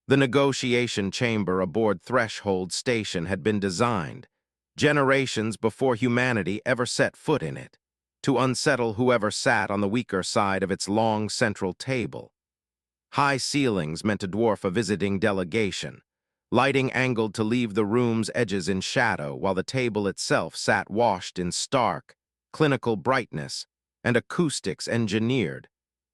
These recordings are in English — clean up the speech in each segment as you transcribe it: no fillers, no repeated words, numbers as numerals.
The negotiation chamber aboard Threshold Station had been designed, generations before humanity ever set foot in it, to unsettle whoever sat on the weaker side of its long central table. High ceilings meant to dwarf a visiting delegation, lighting angled to leave the room's edges in shadow while the table itself sat washed in stark, clinical brightness and acoustics engineered,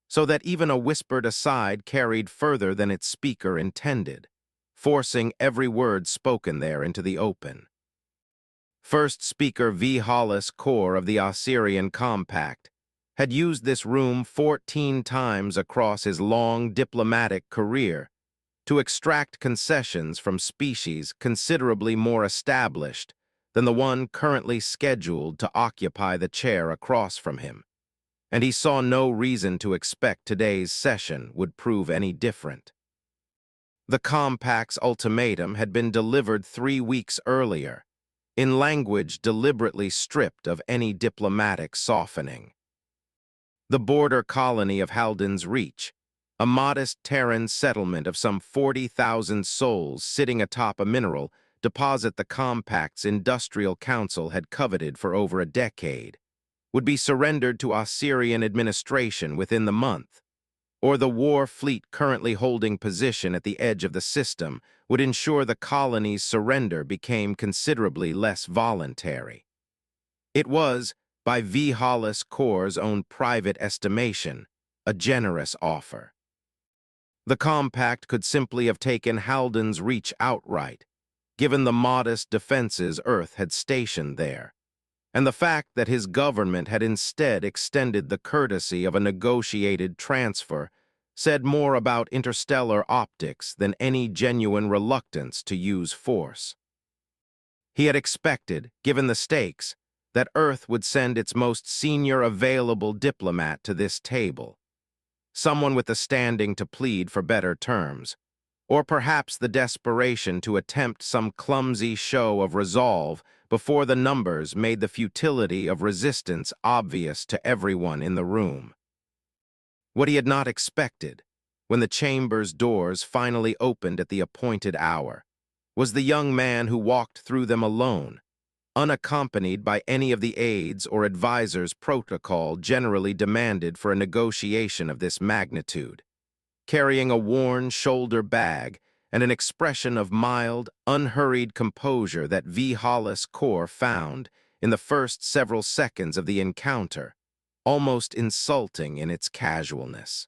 so that even a whispered aside carried further than its speaker intended, forcing every word spoken there into the open. First Speaker V. Hollis Core of the Osirian Compact had used this room 14 times across his long diplomatic career to extract concessions from species considerably more established than the one currently scheduled to occupy the chair across from him, and he saw no reason to expect today's session would prove any different. The Compact's ultimatum had been delivered 3 weeks earlier, in language deliberately stripped of any diplomatic softening. The border colony of Halden's Reach, a modest Terran settlement of some 40,000 souls sitting atop a mineral deposit the Compact's Industrial Council had coveted for over a decade, would be surrendered to Osirian administration within the month, or the war fleet currently holding position at the edge of the system would ensure the colony's surrender became considerably less voluntary. It was, by V. Hollis Core's own private estimation, a generous offer. The Compact could simply have taken Halden's Reach outright, given the modest defenses Earth had stationed there, and the fact that his government had instead extended the courtesy of a negotiated transfer said more about interstellar optics than any genuine reluctance to use force. He had expected, given the stakes, that Earth would send its most senior available diplomat to this table, someone with the standing to plead for better terms, or perhaps the desperation to attempt some clumsy show of resolve before the numbers made the futility of resistance obvious to everyone in the room. What he had not expected, when the chamber's doors finally opened at the appointed hour, was the young man who walked through them alone, unaccompanied by any of the aides or advisors protocol generally demanded for a negotiation of this magnitude, carrying a worn shoulder bag and an expression of mild, unhurried composure that V. Hollis Core found, in the first several seconds of the encounter, almost insulting in its casualness.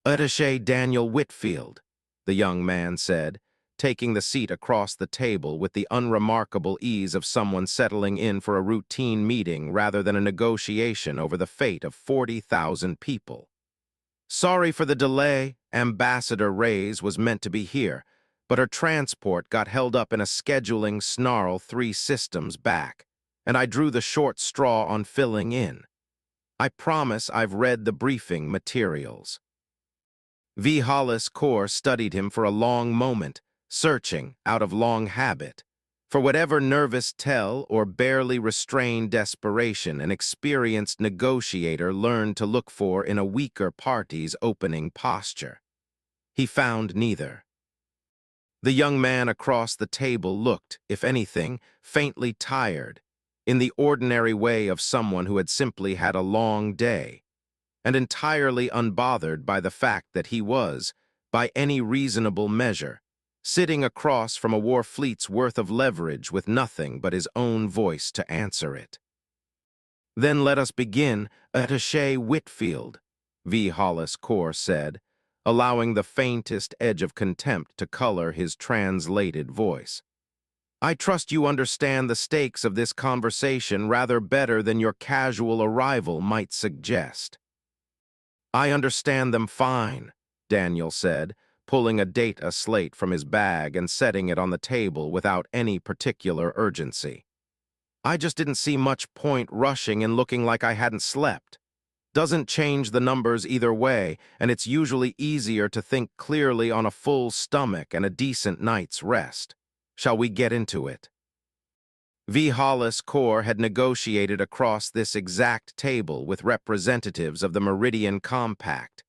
"Attaché Daniel Whitfield," the young man said, taking the seat across the table with the unremarkable ease of someone settling in for a routine meeting rather than a negotiation over the fate of 40,000 people. "Sorry for the delay. Ambassador Reyes was meant to be here, but her transport got held up in a scheduling snarl 3 systems back, and I drew the short straw on filling in. I promise I've read the briefing materials." V. Hollis Core studied him for a long moment, searching, out of long habit, for whatever nervous tell or barely restrained desperation an experienced negotiator learned to look for in a weaker party's opening posture. He found neither. The young man across the table looked, if anything, faintly tired, in the ordinary way of someone who had simply had a long day, and entirely unbothered by the fact that he was, by any reasonable measure, sitting across from a war fleet's worth of leverage with nothing but his own voice to answer it. "Then let us begin, Attaché Whitfield," V. Hollis Core said, allowing the faintest edge of contempt to color his translated voice. "I trust you understand the stakes of this conversation rather better than your casual arrival might suggest." "I understand them fine," Daniel said, pulling a data slate from his bag and setting it on the table without any particular urgency. "I just didn't see much point rushing and looking like I hadn't slept. Doesn't change the numbers either way, and it's usually easier to think clearly on a full stomach and a decent night's rest. Shall we get into it?" V. Hollis Core had negotiated across this exact table with representatives of the Meridian Compact,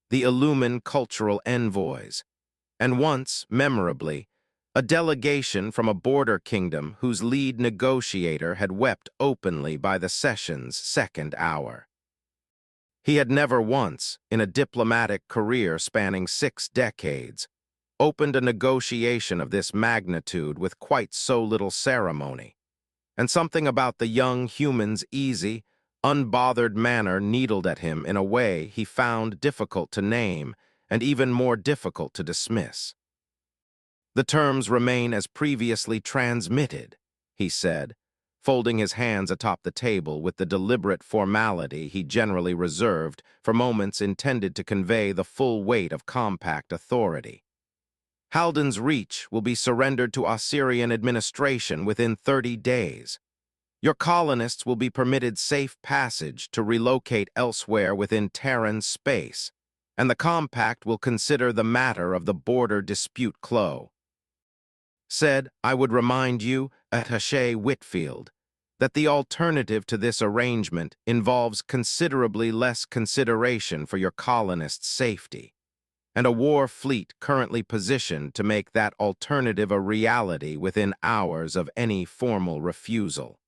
the Illumin cultural envoys, And once, memorably, a delegation from a border kingdom whose lead negotiator had wept openly by the session's second hour. He had never once, in a diplomatic career spanning 6 decades, opened a negotiation of this magnitude with quite so little ceremony, and something about the young human's easy, unbothered manner needled at him in a way he found difficult to name and even more difficult to dismiss. "The terms remain as previously transmitted," he said, folding his hands atop the table with the deliberate formality he generally reserved for moments intended to convey the full weight of compact authority. "Halden's Reach will be surrendered to Osirian administration within 30 days. Your colonists will be permitted safe passage to relocate elsewhere within Terran space, and the compact will consider the matter of the border dispute close. Said I would remind you, Attaché Whitfield, that the alternative to this arrangement involves considerably less consideration for your colonists' safety, and a war fleet currently positioned to make that alternative a reality within hours of any formal refusal."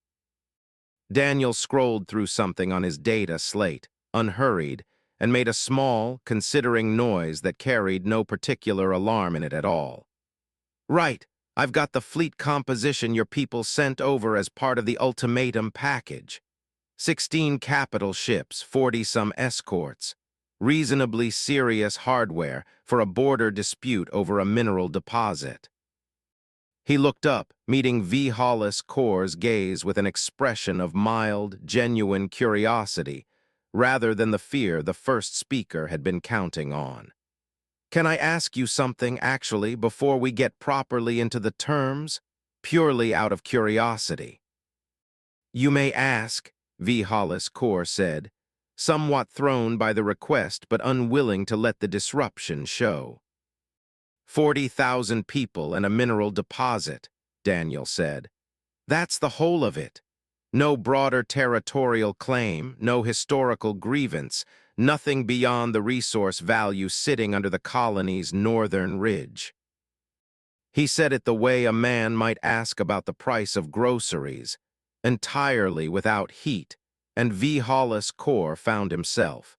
Daniel scrolled through something on his data slate, unhurried, and made a small, considering noise that carried no particular alarm in it at all. "Right. I've got the fleet composition your people sent over as part of the ultimatum package. 16 capital ships, 40-some escorts. Reasonably serious hardware for a border dispute over a mineral deposit." He looked up, meeting V. Hollis Core's gaze with an expression of mild, genuine curiosity, rather than the fear the first speaker had been counting on. "Can I ask you something, actually, before we get properly into the terms? Purely out of curiosity." "You may ask," V. Hollis Core said, somewhat thrown by the request but unwilling to let the disruption show. 40,000 people and a mineral deposit," Daniel said. "That's the whole of it. No broader territorial claim, no historical grievance, nothing beyond the resource value sitting under the colony's northern ridge." He said it the way a man might ask about the price of groceries, entirely without heat, and V. Hollis Core found himself,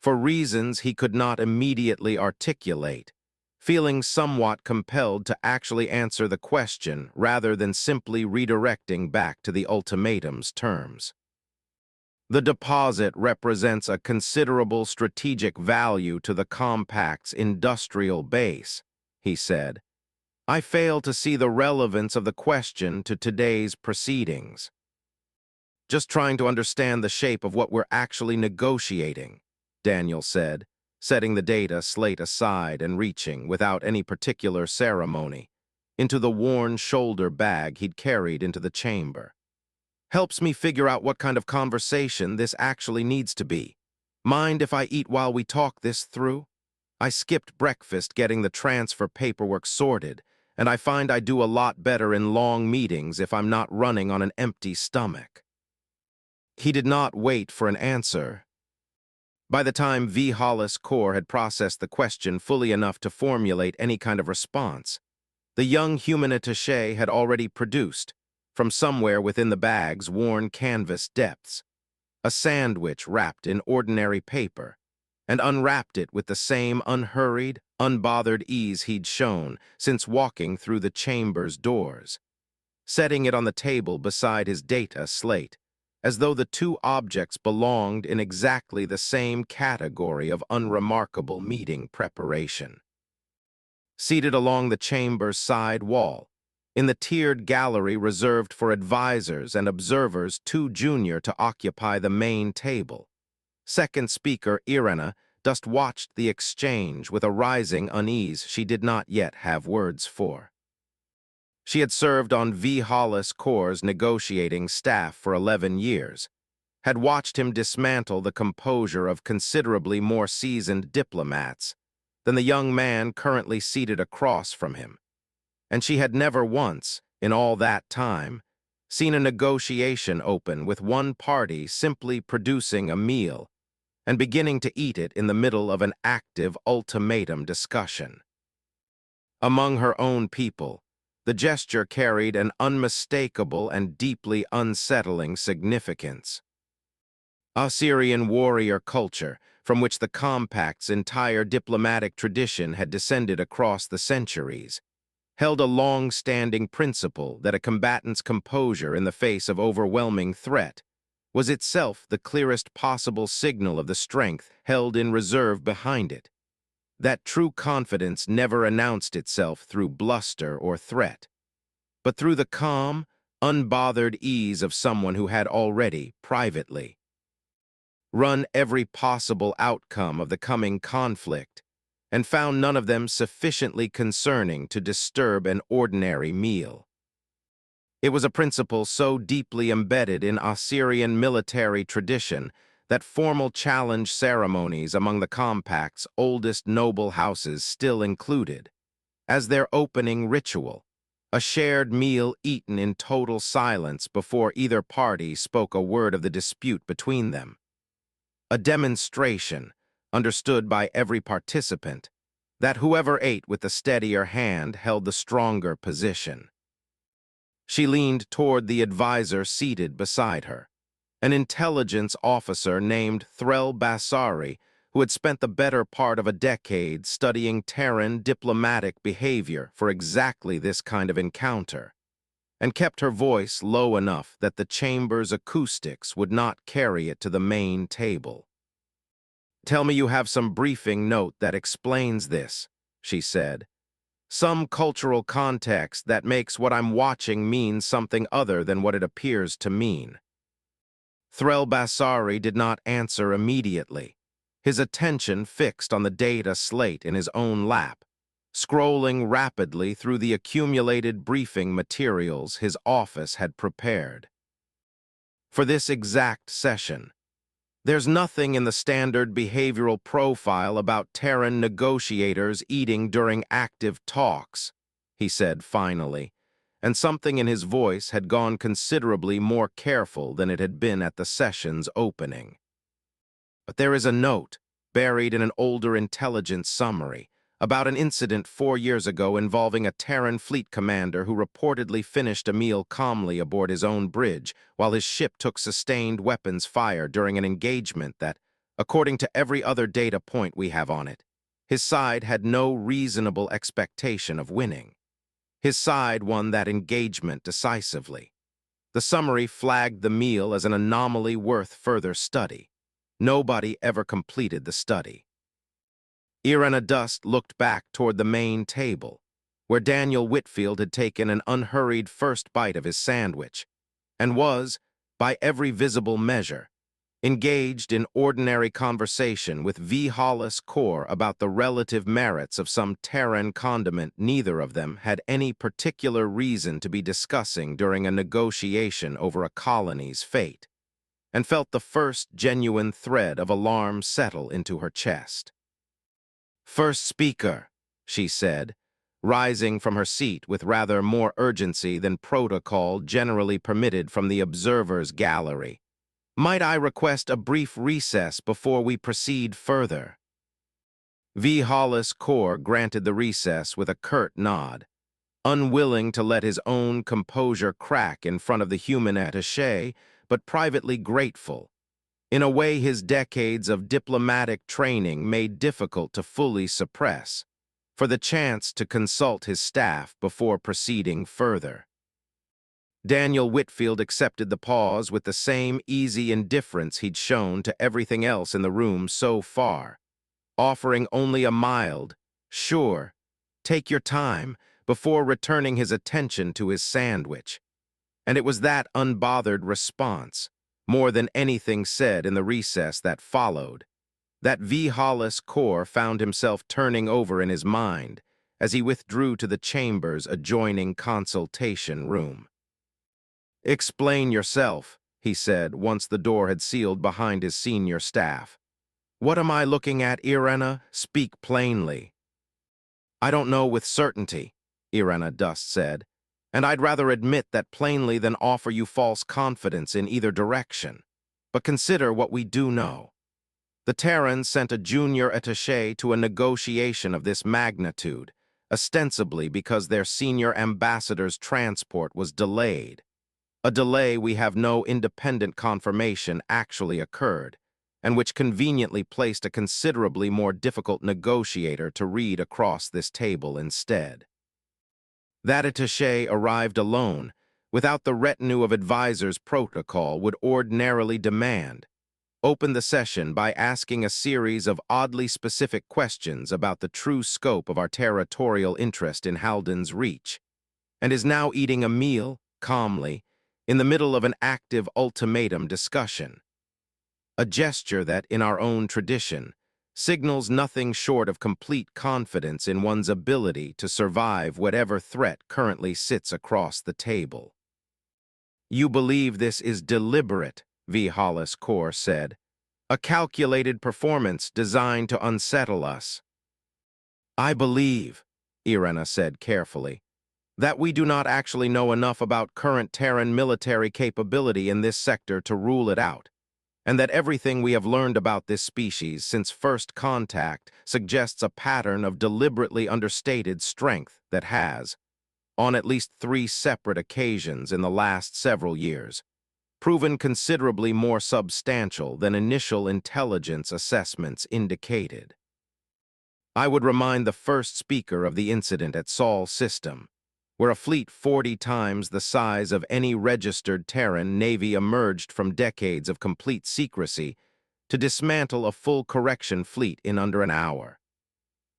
for reasons he could not immediately articulate, feeling somewhat compelled to actually answer the question rather than simply redirecting back to the ultimatum's terms. "The deposit represents a considerable strategic value to the compact's industrial base," he said. "I fail to see the relevance of the question to today's proceedings." "Just trying to understand the shape of what we're actually negotiating," Daniel said, setting the data slate aside and reaching, without any particular ceremony, into the worn shoulder bag he'd carried into the chamber. "Helps me figure out what kind of conversation this actually needs to be. Mind if I eat while we talk this through? I skipped breakfast getting the transfer paperwork sorted, and I find I do a lot better in long meetings if I'm not running on an empty stomach." He did not wait for an answer. By the time V. Hollis Core had processed the question fully enough to formulate any kind of response, the young human attaché had already produced, from somewhere within the bag's worn canvas depths, a sandwich wrapped in ordinary paper, and unwrapped it with the same unhurried, unbothered ease he'd shown since walking through the chamber's doors, setting it on the table beside his data slate, as though the two objects belonged in exactly the same category of unremarkable meeting preparation. Seated along the chamber's side wall, in the tiered gallery reserved for advisors and observers too junior to occupy the main table, second speaker Irena just watched the exchange with a rising unease she did not yet have words for. She had served on V. Hollis Core's negotiating staff for 11 years, had watched him dismantle the composure of considerably more seasoned diplomats than the young man currently seated across from him, and she had never once, in all that time, seen a negotiation open with one party simply producing a meal and beginning to eat it in the middle of an active ultimatum discussion. Among her own people, the gesture carried an unmistakable and deeply unsettling significance. Assyrian warrior culture, from which the Compact's entire diplomatic tradition had descended across the centuries, held a long-standing principle that a combatant's composure in the face of overwhelming threat was itself the clearest possible signal of the strength held in reserve behind it. That true confidence never announced itself through bluster or threat, but through the calm, unbothered ease of someone who had already, privately, run every possible outcome of the coming conflict and found none of them sufficiently concerning to disturb an ordinary meal. It was a principle so deeply embedded in Assyrian military tradition that formal challenge ceremonies among the Compact's oldest noble houses still included, as their opening ritual, a shared meal eaten in total silence before either party spoke a word of the dispute between them. A demonstration, understood by every participant, that whoever ate with the steadier hand held the stronger position. She leaned toward the advisor seated beside her, an intelligence officer named Threl Bassari, who had spent the better part of a decade studying Terran diplomatic behavior for exactly this kind of encounter, and kept her voice low enough that the chamber's acoustics would not carry it to the main table. "Tell me you have some briefing note that explains this," she said. "Some cultural context that makes what I'm watching mean something other than what it appears to mean." Threl Bassari did not answer immediately, his attention fixed on the data slate in his own lap, scrolling rapidly through the accumulated briefing materials his office had prepared. For this exact session, there's nothing in the standard behavioral profile about Terran negotiators eating during active talks, he said finally, and something in his voice had gone considerably more careful than it had been at the session's opening. But there is a note, buried in an older intelligence summary, about an incident 4 years ago involving a Terran fleet commander who reportedly finished a meal calmly aboard his own bridge while his ship took sustained weapons fire during an engagement that, according to every other data point we have on it, his side had no reasonable expectation of winning. His side won that engagement decisively. The summary flagged the meal as an anomaly worth further study. Nobody ever completed the study. Irena Dust looked back toward the main table, where Daniel Whitfield had taken an unhurried first bite of his sandwich, and was, by every visible measure, engaged in ordinary conversation with V. Hollis Core about the relative merits of some Terran condiment neither of them had any particular reason to be discussing during a negotiation over a colony's fate, and felt the first genuine thread of alarm settle into her chest. "First speaker," she said, rising from her seat with rather more urgency than protocol generally permitted from the observer's gallery. "Might I request a brief recess before we proceed further?" V. Hollis Core granted the recess with a curt nod, unwilling to let his own composure crack in front of the human attaché, but privately grateful, in a way his decades of diplomatic training made difficult to fully suppress, for the chance to consult his staff before proceeding further. Daniel Whitfield accepted the pause with the same easy indifference he'd shown to everything else in the room so far, offering only a mild, "Sure, take your time," before returning his attention to his sandwich. And it was that unbothered response, more than anything said in the recess that followed, that V. Hollis Core found himself turning over in his mind as he withdrew to the chamber's adjoining consultation room. "Explain yourself," he said once the door had sealed behind his senior staff. "What am I looking at, Irena? Speak plainly." "I don't know with certainty," Irena Dust said, "and I'd rather admit that plainly than offer you false confidence in either direction. But consider what we do know. The Terrans sent a junior attaché to a negotiation of this magnitude, ostensibly because their senior ambassador's transport was delayed. A delay we have no independent confirmation actually occurred, and which conveniently placed a considerably more difficult negotiator to read across this table instead. That attaché arrived alone, without the retinue of advisors protocol would ordinarily demand, opened the session by asking a series of oddly specific questions about the true scope of our territorial interest in Halden's Reach, and is now eating a meal, calmly, in the middle of an active ultimatum discussion. A gesture that, in our own tradition, signals nothing short of complete confidence in one's ability to survive whatever threat currently sits across the table. "You believe this is deliberate," V. Hollis Core said. "A calculated performance designed to unsettle us." "I believe," Irena said carefully, "that we do not actually know enough about current Terran military capability in this sector to rule it out, and that everything we have learned about this species since first contact suggests a pattern of deliberately understated strength that has, on at least 3 separate occasions in the last several years, proven considerably more substantial than initial intelligence assessments indicated." I would remind the first speaker of the incident at Sol System, where a fleet 40 times the size of any registered Terran navy emerged from decades of complete secrecy to dismantle a full correction fleet in under an hour.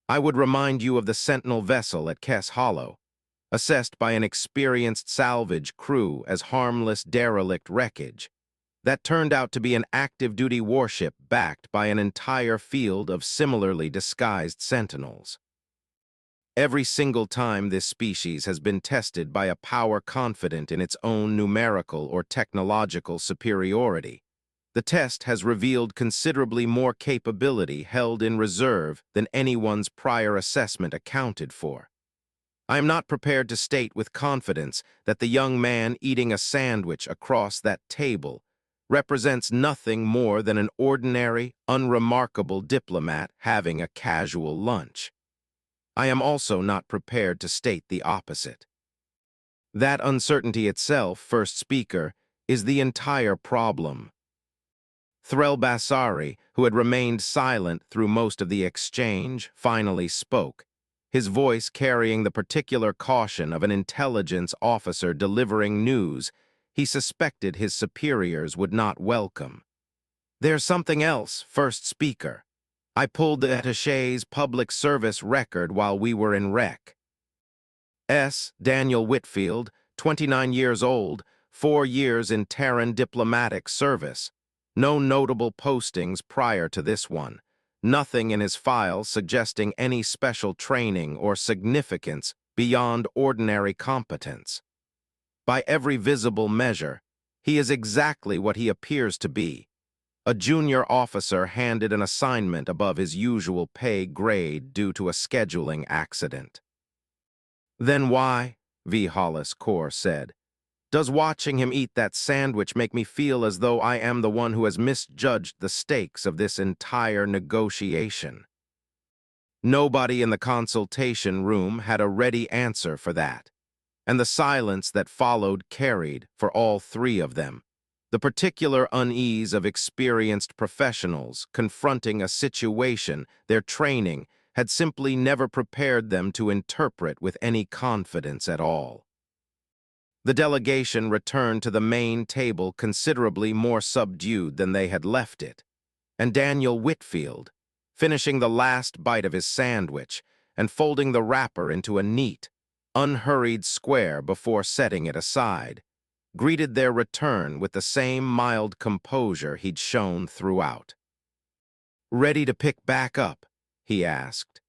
I would remind you of the Sentinel vessel at Kess Hollow, assessed by an experienced salvage crew as harmless derelict wreckage, that turned out to be an active-duty warship backed by an entire field of similarly disguised sentinels. Every single time this species has been tested by a power confident in its own numerical or technological superiority, the test has revealed considerably more capability held in reserve than anyone's prior assessment accounted for. I am not prepared to state with confidence that the young man eating a sandwich across that table represents nothing more than an ordinary, unremarkable diplomat having a casual lunch. I am also not prepared to state the opposite. That uncertainty itself, first speaker, is the entire problem. Threl Bassari, who had remained silent through most of the exchange, finally spoke, his voice carrying the particular caution of an intelligence officer delivering news he suspected his superiors would not welcome. "There's something else, first speaker. I pulled the attaché's public service record while we were in rec. Daniel Whitfield, 29 years old, 4 years in Terran diplomatic service. No notable postings prior to this one. Nothing in his files suggesting any special training or significance beyond ordinary competence. By every visible measure, he is exactly what he appears to be. A junior officer handed an assignment above his usual pay grade due to a scheduling accident." "Then why," V. Hollis Core said, "does watching him eat that sandwich make me feel as though I am the one who has misjudged the stakes of this entire negotiation?" Nobody in the consultation room had a ready answer for that, and the silence that followed carried, for all 3 of them, the particular unease of experienced professionals confronting a situation their training had simply never prepared them to interpret with any confidence at all. The delegation returned to the main table considerably more subdued than they had left it, and Daniel Whitfield, finishing the last bite of his sandwich and folding the wrapper into a neat, unhurried square before setting it aside, greeted their return with the same mild composure he'd shown throughout. "Ready to pick back up?" he asked.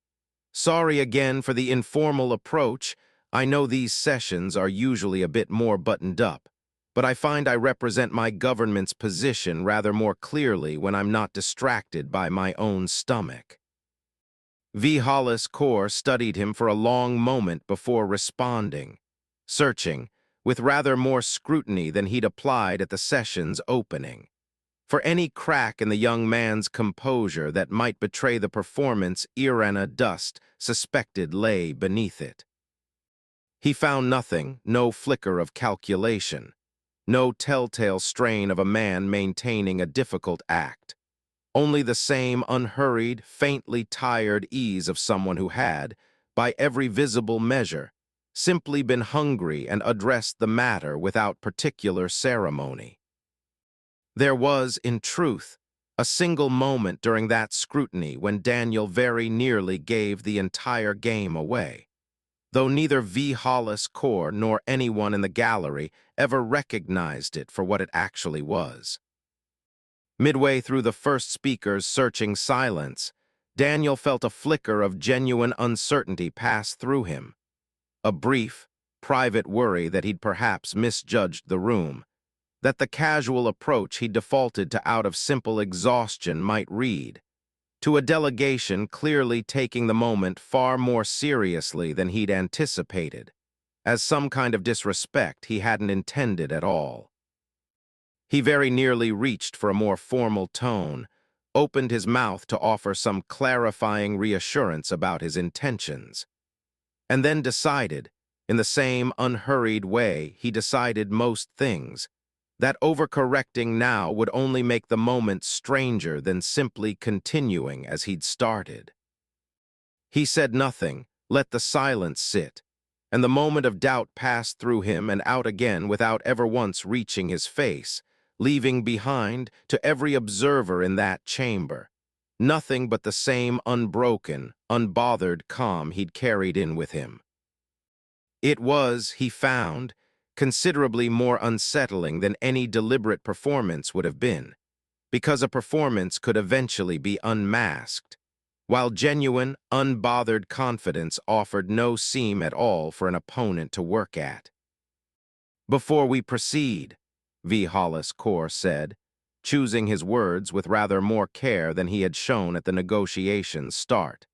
"Sorry again for the informal approach. I know these sessions are usually a bit more buttoned up, but I find I represent my government's position rather more clearly when I'm not distracted by my own stomach." V. Hollis Core studied him for a long moment before responding, searching, with rather more scrutiny than he'd applied at the session's opening, for any crack in the young man's composure that might betray the performance Irena Dust suspected lay beneath it. He found nothing, no flicker of calculation, no telltale strain of a man maintaining a difficult act. Only the same unhurried, faintly tired ease of someone who had, by every visible measure, simply been hungry and addressed the matter without particular ceremony. There was, in truth, a single moment during that scrutiny when Daniel very nearly gave the entire game away, though neither V. Hollis Core nor anyone in the gallery ever recognized it for what it actually was. Midway through the first speaker's searching silence, Daniel felt a flicker of genuine uncertainty pass through him, a brief, private worry that he'd perhaps misjudged the room, that the casual approach he defaulted to out of simple exhaustion might read, to a delegation clearly taking the moment far more seriously than he'd anticipated, as some kind of disrespect he hadn't intended at all. He very nearly reached for a more formal tone, opened his mouth to offer some clarifying reassurance about his intentions, and then decided, in the same unhurried way he decided most things, that overcorrecting now would only make the moment stranger than simply continuing as he'd started. He said nothing, let the silence sit, and the moment of doubt passed through him and out again without ever once reaching his face, leaving behind, to every observer in that chamber, nothing but the same unbroken, unbothered calm he'd carried in with him. It was, he found, considerably more unsettling than any deliberate performance would have been, because a performance could eventually be unmasked, while genuine, unbothered confidence offered no seam at all for an opponent to work at. "Before we proceed," V. Hollis Core said, choosing his words with rather more care than he had shown at the negotiation's start,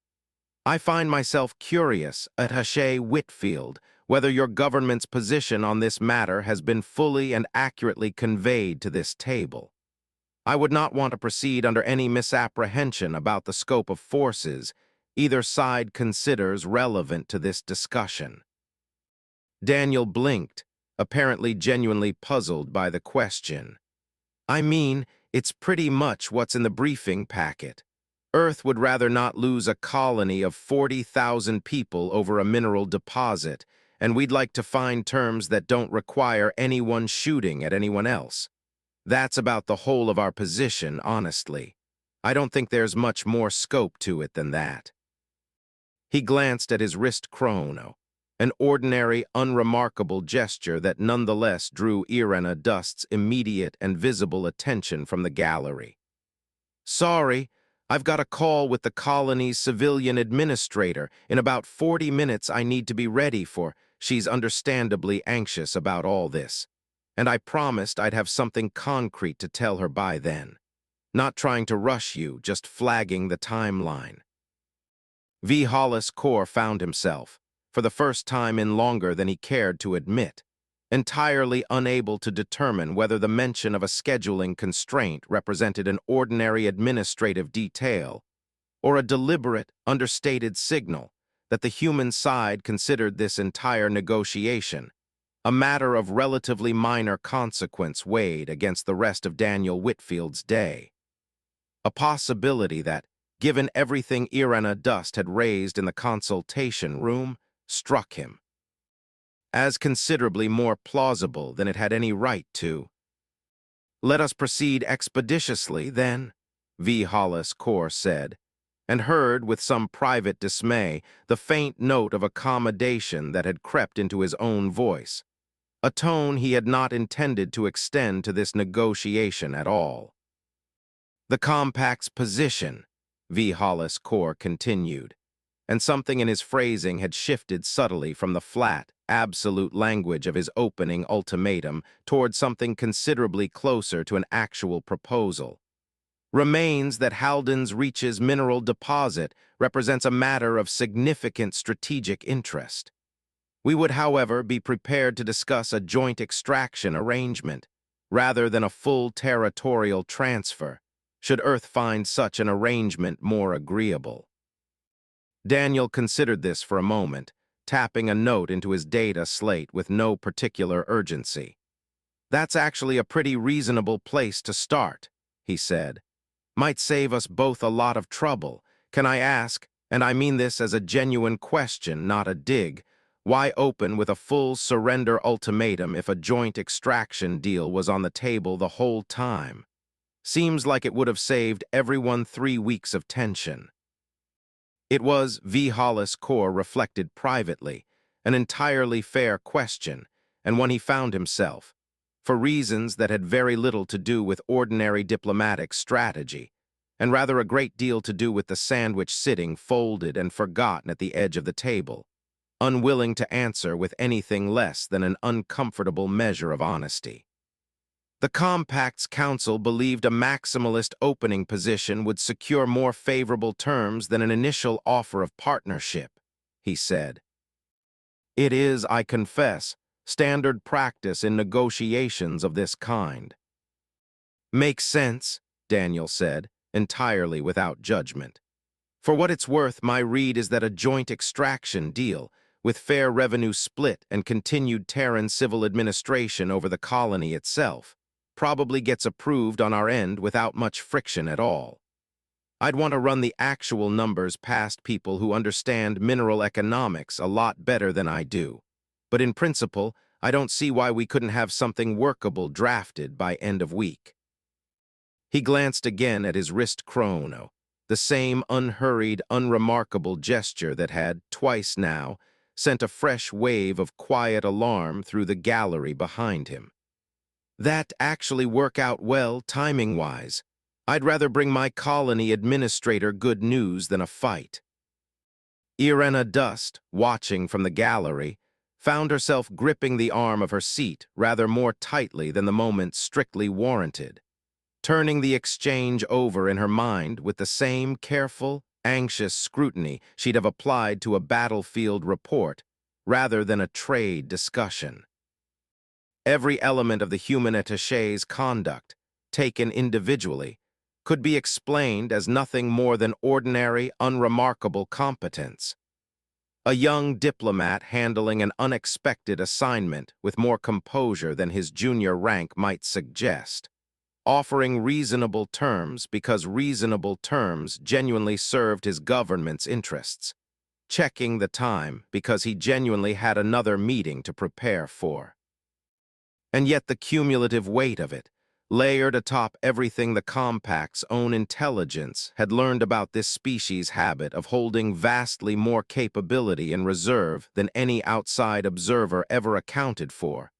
"I find myself curious, Attaché Whitfield, whether your government's position on this matter has been fully and accurately conveyed to this table. I would not want to proceed under any misapprehension about the scope of forces either side considers relevant to this discussion." Daniel blinked, apparently genuinely puzzled by the question. "I mean, it's pretty much what's in the briefing packet. Earth would rather not lose a colony of 40,000 people over a mineral deposit, and we'd like to find terms that don't require anyone shooting at anyone else. That's about the whole of our position, honestly. I don't think there's much more scope to it than that." He glanced at his wrist chrono, an ordinary, unremarkable gesture that nonetheless drew Irena Dust's immediate and visible attention from the gallery. "Sorry, I've got a call with the colony's civilian administrator. In about 40 minutes I need to be ready for. She's understandably anxious about all this. And I promised I'd have something concrete to tell her by then. Not trying to rush you, just flagging the timeline." V. Hollis Core found himself, for the first time in longer than he cared to admit, entirely unable to determine whether the mention of a scheduling constraint represented an ordinary administrative detail or a deliberate, understated signal that the human side considered this entire negotiation a matter of relatively minor consequence weighed against the rest of Daniel Whitfield's day. A possibility that, given everything Irena Dust had raised in the consultation room, struck him as considerably more plausible than it had any right to. "Let us proceed expeditiously, then," V. Hollis Core said, and heard with some private dismay the faint note of accommodation that had crept into his own voice, a tone he had not intended to extend to this negotiation at all. "The compact's position," V. Hollis Core continued, and something in his phrasing had shifted subtly from the flat, absolute language of his opening ultimatum toward something considerably closer to an actual proposal, "remains that Halden's Reach's mineral deposit represents a matter of significant strategic interest. We would, however, be prepared to discuss a joint extraction arrangement, rather than a full territorial transfer, should Earth find such an arrangement more agreeable." Daniel considered this for a moment, tapping a note into his data slate with no particular urgency. "That's actually a pretty reasonable place to start," he said. "Might save us both a lot of trouble. Can I ask, and I mean this as a genuine question, not a dig, why open with a full surrender ultimatum if a joint extraction deal was on the table the whole time? Seems like it would have saved everyone 3 weeks of tension." It was, V. Hollis Core reflected privately, an entirely fair question, and one he found himself, for reasons that had very little to do with ordinary diplomatic strategy, and rather a great deal to do with the sandwich sitting folded and forgotten at the edge of the table, unwilling to answer with anything less than an uncomfortable measure of honesty. The Compact's counsel believed a maximalist opening position would secure more favorable terms than an initial offer of partnership, he said. "It is, I confess, standard practice in negotiations of this kind." "Makes sense," Daniel said, entirely without judgment. "For what it's worth, my read is that a joint extraction deal, with fair revenue split and continued Terran civil administration over the colony itself, probably gets approved on our end without much friction at all. I'd want to run the actual numbers past people who understand mineral economics a lot better than I do, but in principle, I don't see why we couldn't have something workable drafted by end of week." He glanced again at his wrist chrono, the same unhurried, unremarkable gesture that had, twice now, sent a fresh wave of quiet alarm through the gallery behind him. "That actually work out well timing-wise. I'd rather bring my colony administrator good news than a fight." Irena Dust, watching from the gallery, found herself gripping the arm of her seat rather more tightly than the moment strictly warranted, turning the exchange over in her mind with the same careful, anxious scrutiny she'd have applied to a battlefield report rather than a trade discussion. Every element of the human attaché's conduct, taken individually, could be explained as nothing more than ordinary, unremarkable competence. A young diplomat handling an unexpected assignment with more composure than his junior rank might suggest, offering reasonable terms because reasonable terms genuinely served his government's interests, checking the time because he genuinely had another meeting to prepare for. And yet the cumulative weight of it, layered atop everything the Compact's own intelligence had learned about this species' habit of holding vastly more capability in reserve than any outside observer ever accounted for,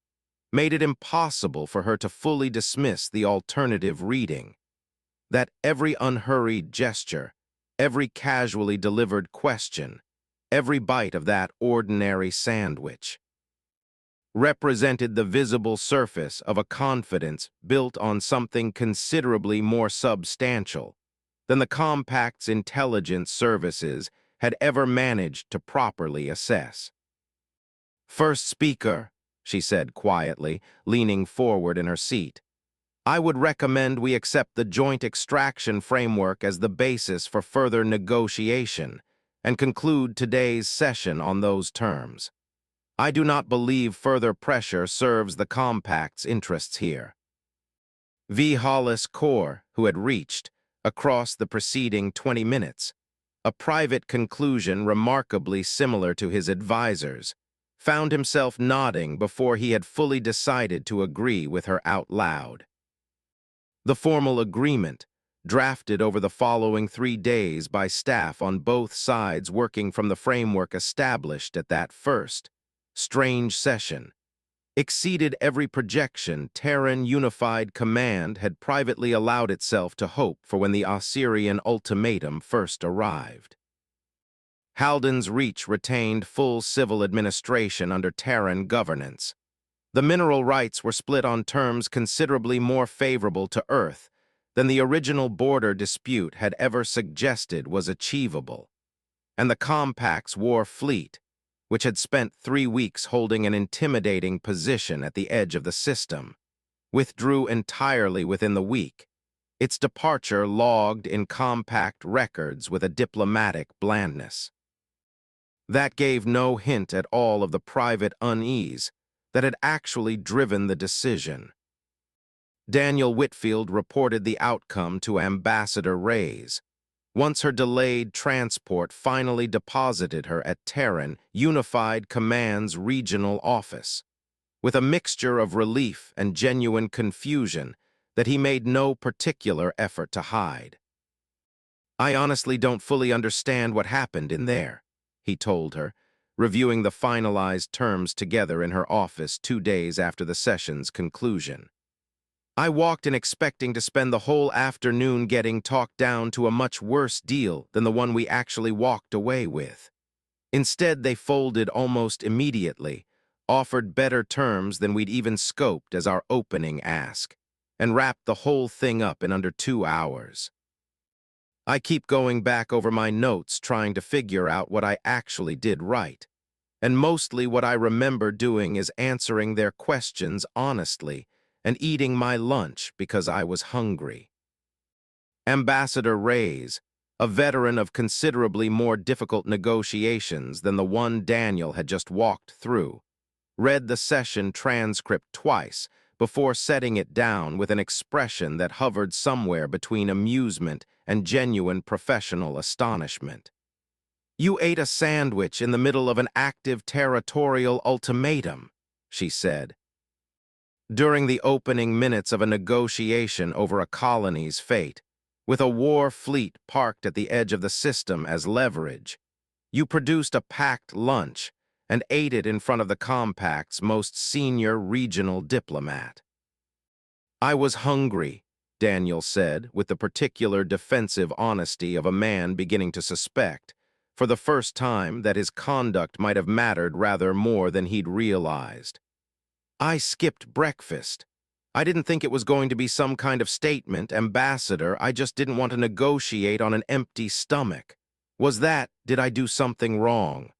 made it impossible for her to fully dismiss the alternative reading. That every unhurried gesture, every casually delivered question, every bite of that ordinary sandwich, represented the visible surface of a confidence built on something considerably more substantial than the Compact's intelligence services had ever managed to properly assess. "First speaker," she said quietly, leaning forward in her seat, "I would recommend we accept the joint extraction framework as the basis for further negotiation and conclude today's session on those terms. I do not believe further pressure serves the Compact's interests here." V. Hollis Core, who had reached, across the preceding 20 minutes, a private conclusion remarkably similar to his advisor's, found himself nodding before he had fully decided to agree with her out loud. The formal agreement, drafted over the following 3 days by staff on both sides working from the framework established at that first, strange session, exceeded every projection Terran Unified Command had privately allowed itself to hope for when the Osirian ultimatum first arrived. Halden's Reach retained full civil administration under Terran governance. The mineral rights were split on terms considerably more favorable to Earth than the original border dispute had ever suggested was achievable, and the Compact's war fleet, which had spent 3 weeks holding an intimidating position at the edge of the system, withdrew entirely within the week, its departure logged in Compact records with a diplomatic blandness. That gave no hint at all of the private unease that had actually driven the decision. Daniel Whitfield reported the outcome to Ambassador Reyes. Once her delayed transport finally deposited her at Terran Unified Command's regional office, with a mixture of relief and genuine confusion that he made no particular effort to hide. "I honestly don't fully understand what happened in there," he told her, reviewing the finalized terms together in her office 2 days after the session's conclusion. "I walked in expecting to spend the whole afternoon getting talked down to a much worse deal than the one we actually walked away with. Instead, they folded almost immediately, offered better terms than we'd even scoped as our opening ask, and wrapped the whole thing up in under 2 hours. I keep going back over my notes trying to figure out what I actually did right, and mostly what I remember doing is answering their questions honestly and eating my lunch because I was hungry." Ambassador Reyes, a veteran of considerably more difficult negotiations than the one Daniel had just walked through, read the session transcript twice before setting it down with an expression that hovered somewhere between amusement and genuine professional astonishment. "You ate a sandwich in the middle of an active territorial ultimatum," she said. "During the opening minutes of a negotiation over a colony's fate, with a war fleet parked at the edge of the system as leverage, you produced a packed lunch and ate it in front of the compact's most senior regional diplomat." "I was hungry," Daniel said, with the particular defensive honesty of a man beginning to suspect, for the first time, that his conduct might have mattered rather more than he'd realized. "I skipped breakfast. I didn't think it was going to be some kind of statement, Ambassador. I just didn't want to negotiate on an empty stomach. Did I do something wrong?"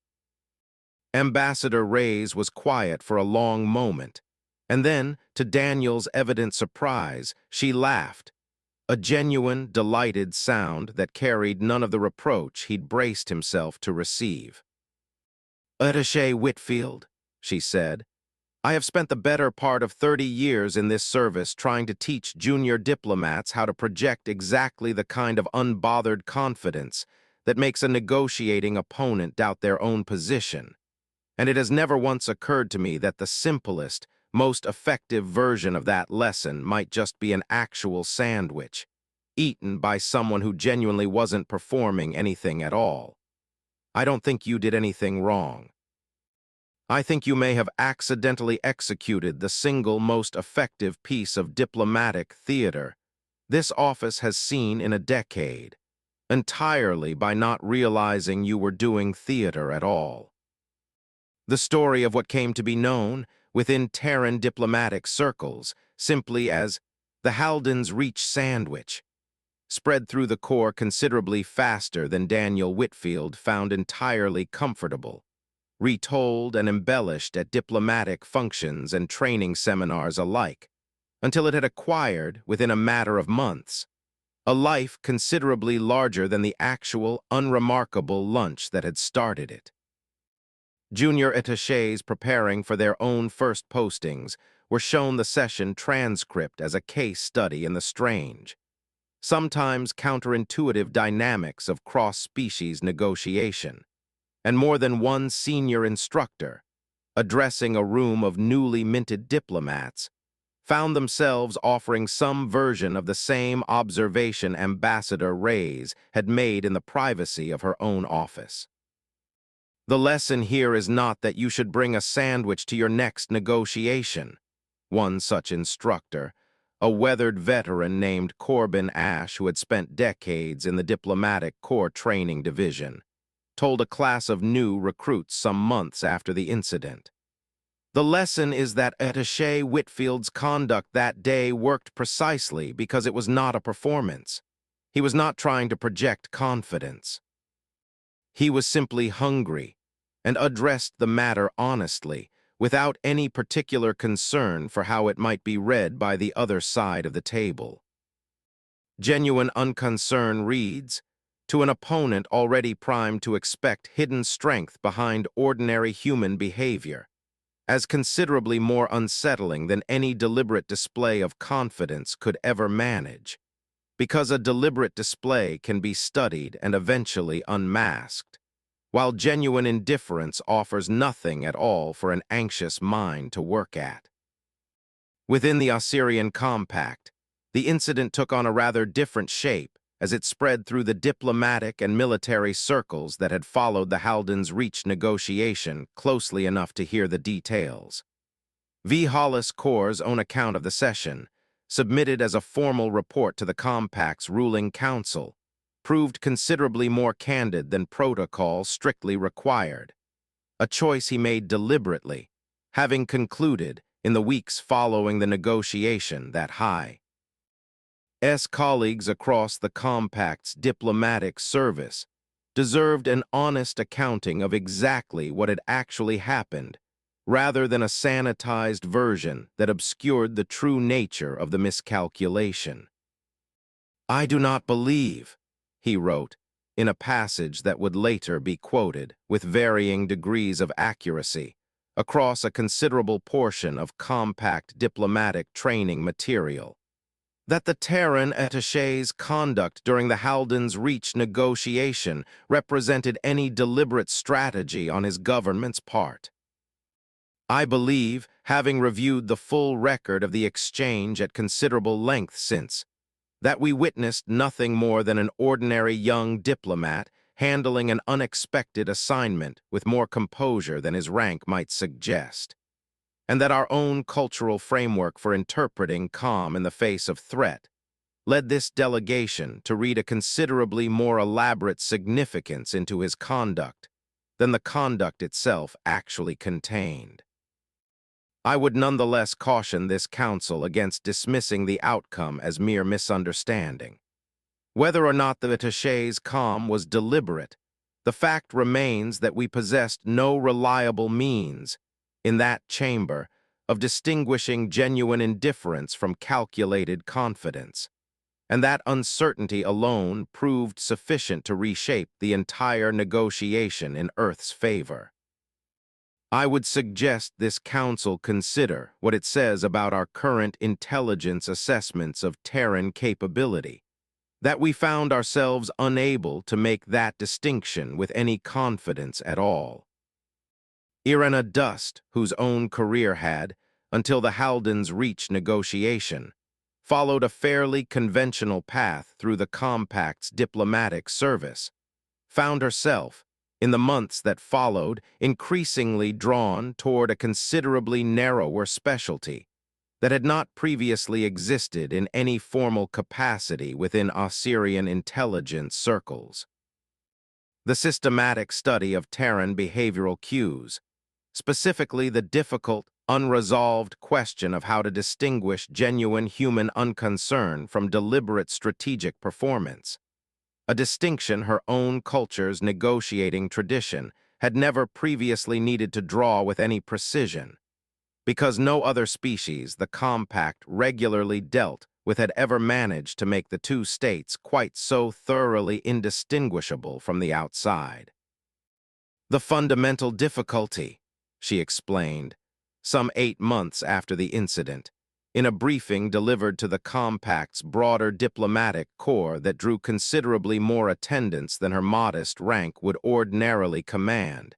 Ambassador Reyes was quiet for a long moment, and then, to Daniel's evident surprise, she laughed, a genuine, delighted sound that carried none of the reproach he'd braced himself to receive. "Attaché Whitfield," she said, "I have spent the better part of 30 years in this service trying to teach junior diplomats how to project exactly the kind of unbothered confidence that makes a negotiating opponent doubt their own position. And it has never once occurred to me that the simplest, most effective version of that lesson might just be an actual sandwich, eaten by someone who genuinely wasn't performing anything at all. I don't think you did anything wrong. I think you may have accidentally executed the single most effective piece of diplomatic theater this office has seen in a decade, entirely by not realizing you were doing theater at all. The story of what came to be known within Terran diplomatic circles simply as the Halden's Reach sandwich spread through the Corps considerably faster than Daniel Whitfield found entirely comfortable, retold and embellished at diplomatic functions and training seminars alike, until it had acquired, within a matter of months, a life considerably larger than the actual, unremarkable lunch that had started it. Junior attachés preparing for their own first postings were shown the session transcript as a case study in the strange, sometimes counterintuitive dynamics of cross-species negotiation, and more than one senior instructor, addressing a room of newly minted diplomats, found themselves offering some version of the same observation Ambassador Reyes had made in the privacy of her own office. "The lesson here is not that you should bring a sandwich to your next negotiation," one such instructor, a weathered veteran named Corbin Ash who had spent decades in the Diplomatic Corps Training Division, told a class of new recruits some months after the incident. "The lesson is that Attaché Whitfield's conduct that day worked precisely because it was not a performance. He was not trying to project confidence. He was simply hungry and addressed the matter honestly, without any particular concern for how it might be read by the other side of the table. Genuine unconcern reads, to an opponent already primed to expect hidden strength behind ordinary human behavior, as considerably more unsettling than any deliberate display of confidence could ever manage, because a deliberate display can be studied and eventually unmasked, while genuine indifference offers nothing at all for an anxious mind to work at. Within the Osirian Compact, the incident took on a rather different shape as it spread through the diplomatic and military circles that had followed the Haldan's Reach negotiation closely enough to hear the details. V. Hollis Corps' own account of the session, submitted as a formal report to the Compact's ruling council, proved considerably more candid than protocol strictly required, a choice he made deliberately, having concluded in the weeks following the negotiation that colleagues across the Compact's diplomatic service deserved an honest accounting of exactly what had actually happened, rather than a sanitized version that obscured the true nature of the miscalculation. "I do not believe," he wrote, in a passage that would later be quoted with varying degrees of accuracy across a considerable portion of Compact diplomatic training material, "that the Terran attaché's conduct during the Haldan's Reach negotiation represented any deliberate strategy on his government's part. I believe, having reviewed the full record of the exchange at considerable length since, that we witnessed nothing more than an ordinary young diplomat handling an unexpected assignment with more composure than his rank might suggest, and that our own cultural framework for interpreting calm in the face of threat led this delegation to read a considerably more elaborate significance into his conduct than the conduct itself actually contained. I would nonetheless caution this council against dismissing the outcome as mere misunderstanding. Whether or not the attaché's calm was deliberate, the fact remains that we possessed no reliable means, in that chamber, of distinguishing genuine indifference from calculated confidence, and that uncertainty alone proved sufficient to reshape the entire negotiation in Earth's favor. I would suggest this council consider what it says about our current intelligence assessments of Terran capability, that we found ourselves unable to make that distinction with any confidence at all. Irena Dust, whose own career had, until the Haldan's Reach negotiation, followed a fairly conventional path through the Compact's diplomatic service, found herself, in the months that followed, increasingly drawn toward a considerably narrower specialty that had not previously existed in any formal capacity within Osirian intelligence circles. The systematic study of Terran behavioral cues, specifically the difficult, unresolved question of how to distinguish genuine human unconcern from deliberate strategic performance, a distinction her own culture's negotiating tradition had never previously needed to draw with any precision, because no other species the Compact regularly dealt with had ever managed to make the two states quite so thoroughly indistinguishable from the outside. "The fundamental difficulty," she explained, some 8 months after the incident, in a briefing delivered to the Compact's broader diplomatic corps that drew considerably more attendance than her modest rank would ordinarily command,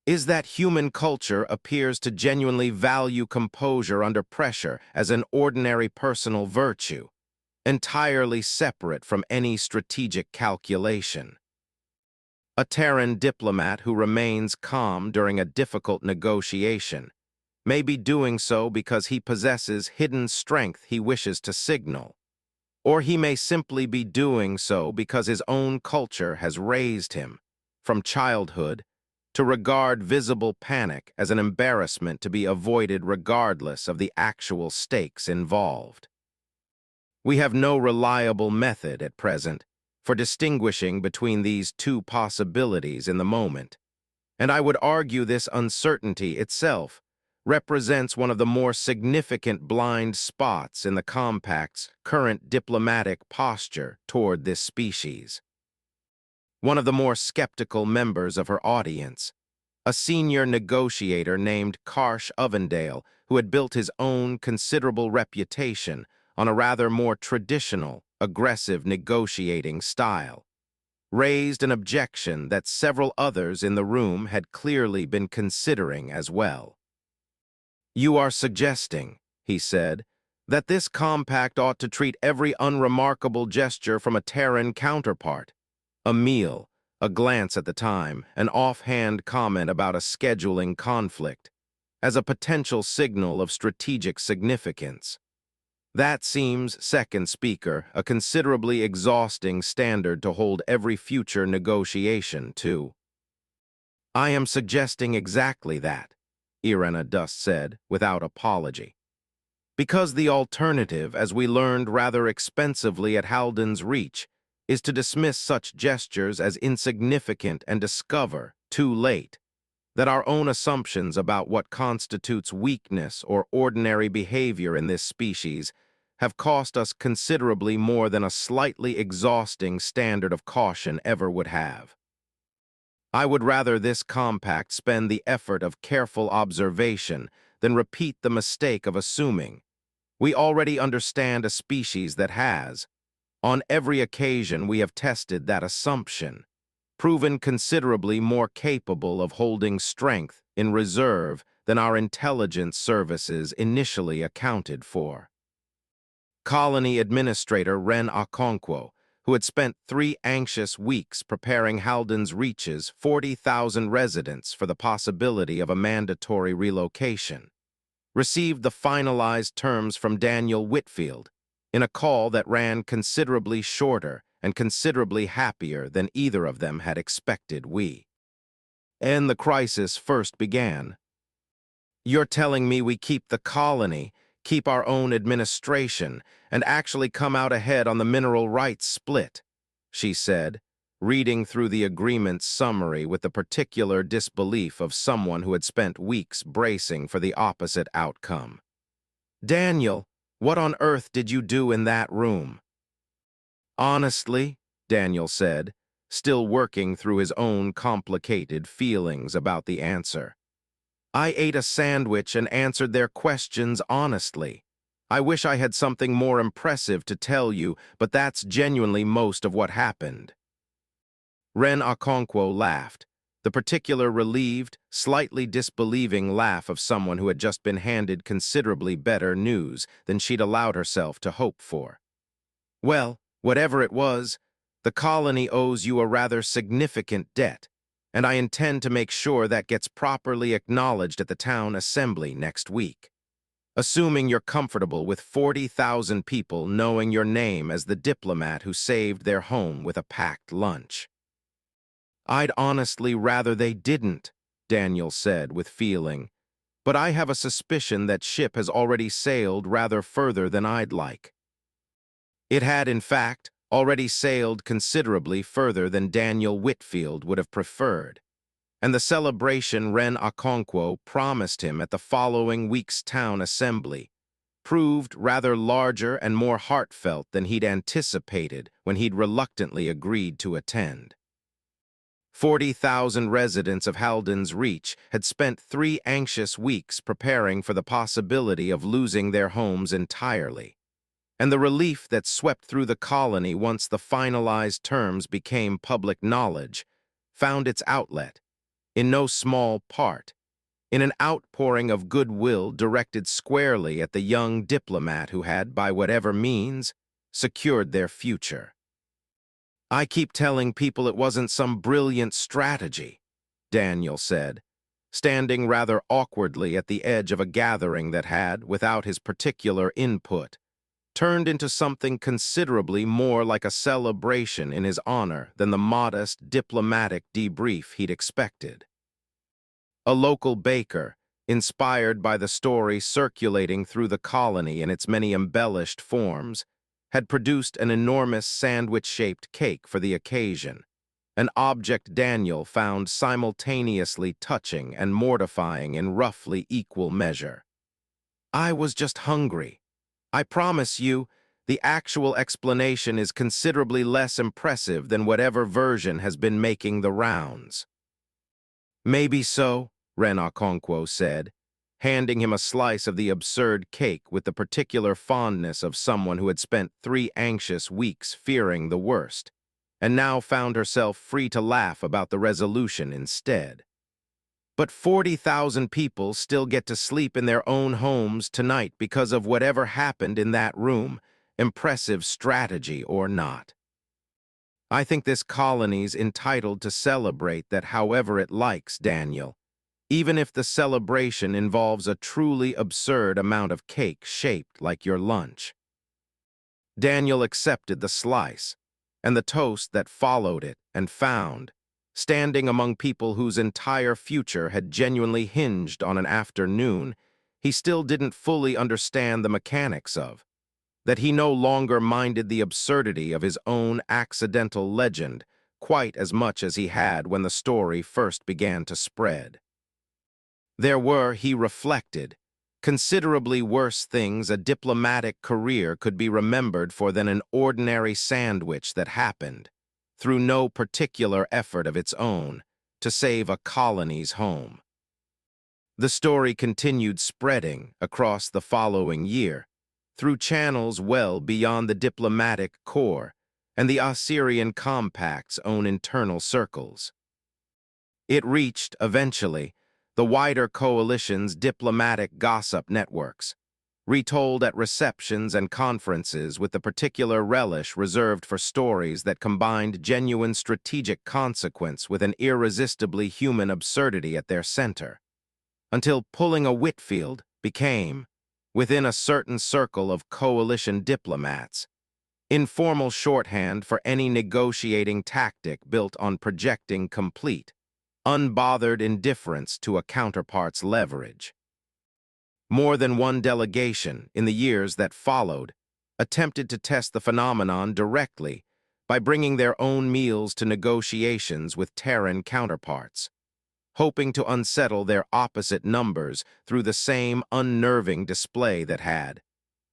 "is that human culture appears to genuinely value composure under pressure as an ordinary personal virtue, entirely separate from any strategic calculation. A Terran diplomat who remains calm during a difficult negotiation may be doing so because he possesses hidden strength he wishes to signal, or he may simply be doing so because his own culture has raised him, from childhood, to regard visible panic as an embarrassment to be avoided regardless of the actual stakes involved. We have no reliable method at present for distinguishing between these two possibilities in the moment, and I would argue this uncertainty itself represents one of the more significant blind spots in the Compact's current diplomatic posture toward this species. one of the more skeptical members of her audience, a senior negotiator named Karsh Ovendale, who had built his own considerable reputation on a rather more traditional, aggressive negotiating style, raised an objection that several others in the room had clearly been considering as well. "You are suggesting," he said, "that this compact ought to treat every unremarkable gesture from a Terran counterpart, a meal, a glance at the time, an offhand comment about a scheduling conflict, as a potential signal of strategic significance. That seems, second speaker, a considerably exhausting standard to hold every future negotiation to." "I am suggesting exactly that," Irena Dust said, without apology. "Because the alternative, as we learned rather expensively at Halden's Reach, is to dismiss such gestures as insignificant and discover, too late, that our own assumptions about what constitutes weakness or ordinary behavior in this species have cost us considerably more than a slightly exhausting standard of caution ever would have. I would rather this compact spend the effort of careful observation than repeat the mistake of assuming we already understand a species that has, on every occasion we have tested that assumption, proven considerably more capable of holding strength in reserve than our intelligence services initially accounted for." Colony Administrator Ren Okonkwo, who had spent 3 anxious weeks preparing Halden's Reach's 40,000 residents for the possibility of a mandatory relocation, received the finalized terms from Daniel Whitfield in a call that ran considerably shorter and considerably happier than either of them had expected and the crisis first began. "You're telling me we keep the colony, keep our own administration, and actually come out ahead on the mineral rights split," she said, reading through the agreement's summary with the particular disbelief of someone who had spent weeks bracing for the opposite outcome. "Daniel, what on earth did you do in that room?" "Honestly," Daniel said, still working through his own complicated feelings about the answer, "I ate a sandwich and answered their questions honestly. I wish I had something more impressive to tell you, but that's genuinely most of what happened." Ren Okonkwo laughed, the particular relieved, slightly disbelieving laugh of someone who had just been handed considerably better news than she'd allowed herself to hope for. "Well, whatever it was, the colony owes you a rather significant debt, and I intend to make sure that gets properly acknowledged at the town assembly next week. Assuming you're comfortable with 40,000 people knowing your name as the diplomat who saved their home with a packed lunch." "I'd honestly rather they didn't," Daniel said with feeling, "but I have a suspicion that ship has already sailed rather further than I'd like." It had, in fact, already sailed considerably further than Daniel Whitfield would have preferred, and the celebration Ren Okonkwo promised him at the following week's town assembly proved rather larger and more heartfelt than he'd anticipated when he'd reluctantly agreed to attend. 40,000 residents of Halden's Reach had spent 3 anxious weeks preparing for the possibility of losing their homes entirely, and the relief that swept through the colony once the finalized terms became public knowledge found its outlet, in no small part, in an outpouring of goodwill directed squarely at the young diplomat who had, by whatever means, secured their future. "I keep telling people it wasn't some brilliant strategy," Daniel said, standing rather awkwardly at the edge of a gathering that had, without his particular input, turned into something considerably more like a celebration in his honor than the modest diplomatic debrief he'd expected. A local baker, inspired by the story circulating through the colony in its many embellished forms, had produced an enormous sandwich-shaped cake for the occasion, an object Daniel found simultaneously touching and mortifying in roughly equal measure. "I was just hungry. I promise you, The actual explanation is considerably less impressive than whatever version has been making the rounds. Maybe so, Ren Okonkwo said, handing him a slice of the absurd cake with the particular fondness of someone who had spent 3 anxious weeks fearing the worst, and now found herself free to laugh about the resolution instead. But 40,000 people still get to sleep in their own homes tonight because of whatever happened in that room, impressive strategy or not. I think this colony's entitled to celebrate that however it likes, Daniel, even if the celebration involves a truly absurd amount of cake shaped like your lunch. Daniel accepted the slice, and the toast that followed it, and found, standing among people whose entire future had genuinely hinged on an afternoon he still didn't fully understand the mechanics of, that he no longer minded the absurdity of his own accidental legend quite as much as he had when the story first began to spread. There were, he reflected, considerably worse things a diplomatic career could be remembered for than an ordinary sandwich that happened, through no particular effort of its own, to save a colony's home. The story continued spreading across the following year, through channels well beyond the diplomatic corps and the Assyrian Compact's own internal circles. It reached, eventually, the wider coalition's diplomatic gossip networks, retold at receptions and conferences with the particular relish reserved for stories that combined genuine strategic consequence with an irresistibly human absurdity at their center, until pulling a Whitfield became, within a certain circle of coalition diplomats, informal shorthand for any negotiating tactic built on projecting complete, unbothered indifference to a counterpart's leverage. More than one delegation, in the years that followed, attempted to test the phenomenon directly by bringing their own meals to negotiations with Terran counterparts, hoping to unsettle their opposite numbers through the same unnerving display that had,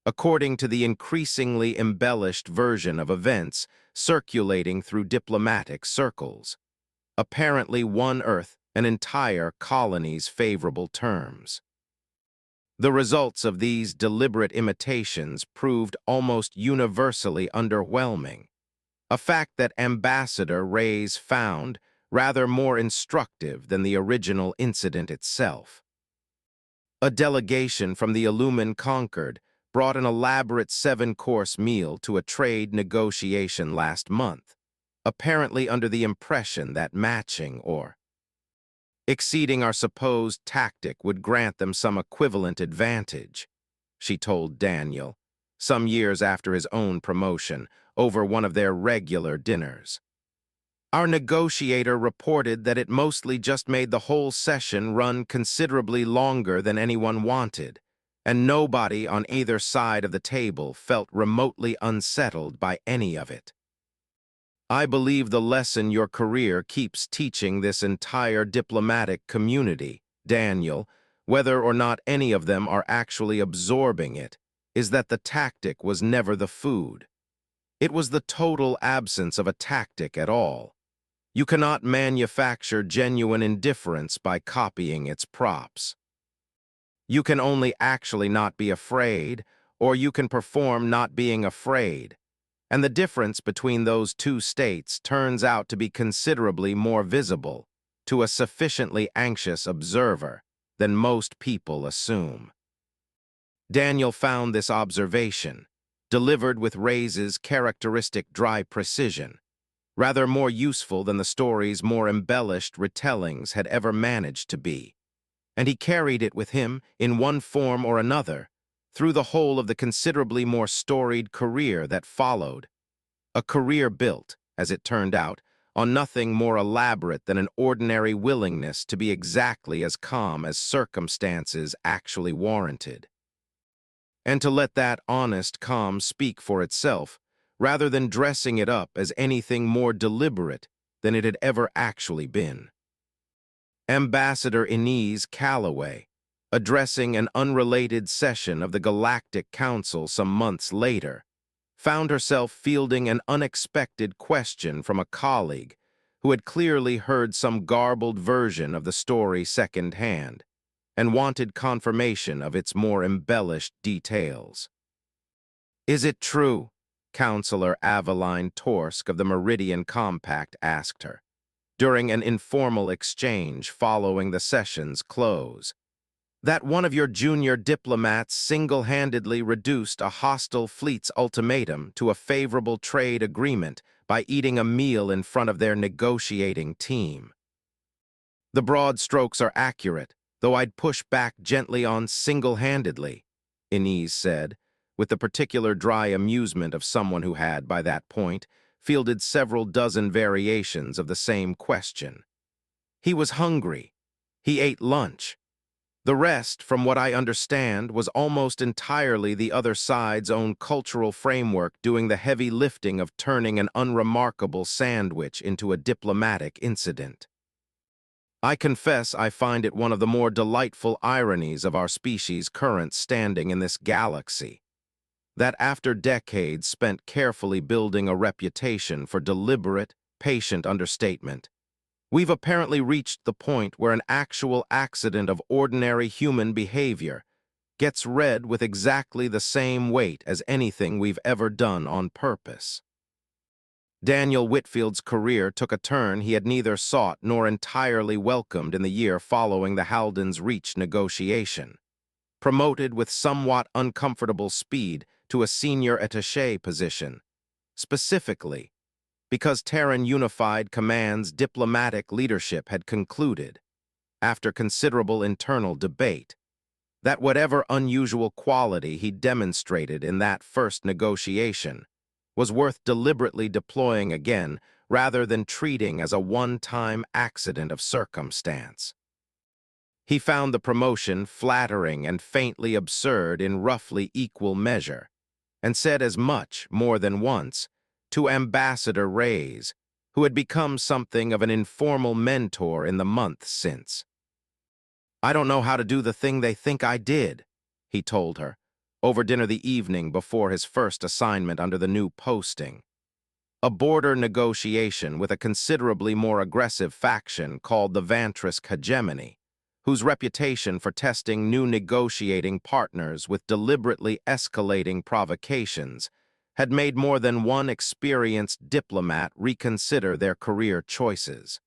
according to the increasingly embellished version of events circulating through diplomatic circles, apparently won Earth an entire colony's favorable terms. The results of these deliberate imitations proved almost universally underwhelming, a fact that Ambassador Reyes found rather more instructive than the original incident itself. A delegation from the Illumin Concord brought an elaborate 7-course meal to a trade negotiation last month, apparently under the impression that matching or exceeding our supposed tactic would grant them some equivalent advantage, she told Daniel, some years after his own promotion, over one of their regular dinners. Our negotiator reported that it mostly just made the whole session run considerably longer than anyone wanted, and nobody on either side of the table felt remotely unsettled by any of it. I believe the lesson your career keeps teaching this entire diplomatic community, Daniel, whether or not any of them are actually absorbing it, is that the tactic was never the food. It was the total absence of a tactic at all. You cannot manufacture genuine indifference by copying its props. You can only actually not be afraid, or you can perform not being afraid. And the difference between those two states turns out to be considerably more visible to a sufficiently anxious observer than most people assume. Daniel found this observation, delivered with Reyes's characteristic dry precision, rather more useful than the story's more embellished retellings had ever managed to be, and he carried it with him in one form or another through the whole of the considerably more storied career that followed, a career built, as it turned out, on nothing more elaborate than an ordinary willingness to be exactly as calm as circumstances actually warranted, and to let that honest calm speak for itself, rather than dressing it up as anything more deliberate than it had ever actually been. Ambassador Inez Calloway, addressing an unrelated session of the Galactic Council some months later, found herself fielding an unexpected question from a colleague who had clearly heard some garbled version of the story secondhand and wanted confirmation of its more embellished details. "Is it true?" Counselor Aveline Torsk of the Meridian Compact asked her, during an informal exchange following the session's close, "that one of your junior diplomats single-handedly reduced a hostile fleet's ultimatum to a favorable trade agreement by eating a meal in front of their negotiating team?" "The broad strokes are accurate, though I'd push back gently on single-handedly," Inez said, with the particular dry amusement of someone who had, by that point, fielded several dozen variations of the same question. "He was hungry. He ate lunch. The rest, from what I understand, was almost entirely the other side's own cultural framework doing the heavy lifting of turning an unremarkable sandwich into a diplomatic incident. I confess I find it one of the more delightful ironies of our species' current standing in this galaxy, that after decades spent carefully building a reputation for deliberate, patient understatement, we've apparently reached the point where an actual accident of ordinary human behavior gets read with exactly the same weight as anything we've ever done on purpose. Daniel Whitfield's career took a turn he had neither sought nor entirely welcomed in the year following the Halden's Reach negotiation. Promoted with somewhat uncomfortable speed to a senior attaché position, specifically because Terran Unified Command's diplomatic leadership had concluded, after considerable internal debate, that whatever unusual quality he demonstrated in that first negotiation was worth deliberately deploying again rather than treating as a one-time accident of circumstance. He found the promotion flattering and faintly absurd in roughly equal measure, and said as much, more than once, to Ambassador Reyes, who had become something of an informal mentor in the months since. "I don't know how to do the thing they think I did," he told her, over dinner the evening before his first assignment under the new posting. A border negotiation with a considerably more aggressive faction called the Vantrisk Hegemony, whose reputation for testing new negotiating partners with deliberately escalating provocations had made more than one experienced diplomat reconsider their career choices.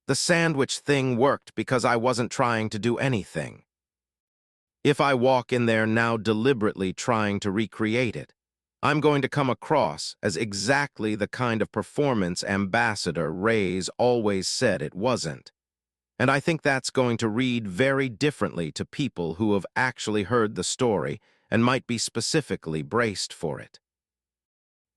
"The sandwich thing worked because I wasn't trying to do anything. If I walk in there now deliberately trying to recreate it, I'm going to come across as exactly the kind of performance Ambassador Reyes always said it wasn't. And I think that's going to read very differently to people who have actually heard the story and might be specifically braced for it."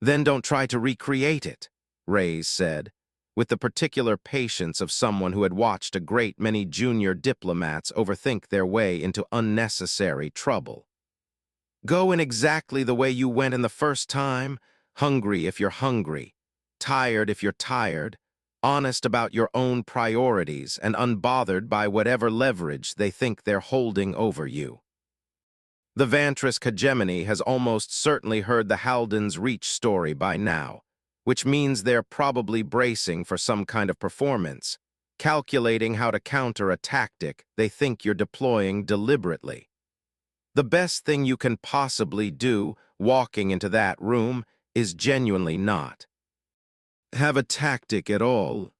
"Then don't try to recreate it," Reyes said, with the particular patience of someone who had watched a great many junior diplomats overthink their way into unnecessary trouble. "Go in exactly the way you went in the first time, hungry if you're hungry, tired if you're tired, honest about your own priorities and unbothered by whatever leverage they think they're holding over you." The Vantrisk Hegemony has almost certainly heard the Halden's Reach story by now, which means they're probably bracing for some kind of performance, calculating how to counter a tactic they think you're deploying deliberately. The best thing you can possibly do, walking into that room, is genuinely not have a tactic at all.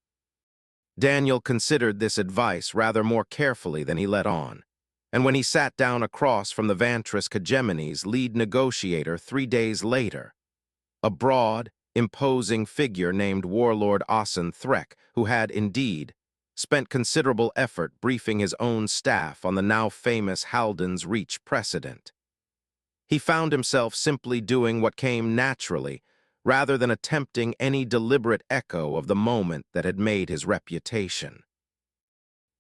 Daniel considered this advice rather more carefully than he let on, and when he sat down across from the Vantrisk Hegemony's lead negotiator 3 days later, a broad, imposing figure named Warlord Asen Threk, who had, indeed, spent considerable effort briefing his own staff on the now famous Halden's Reach precedent. He found himself simply doing what came naturally, rather than attempting any deliberate echo of the moment that had made his reputation.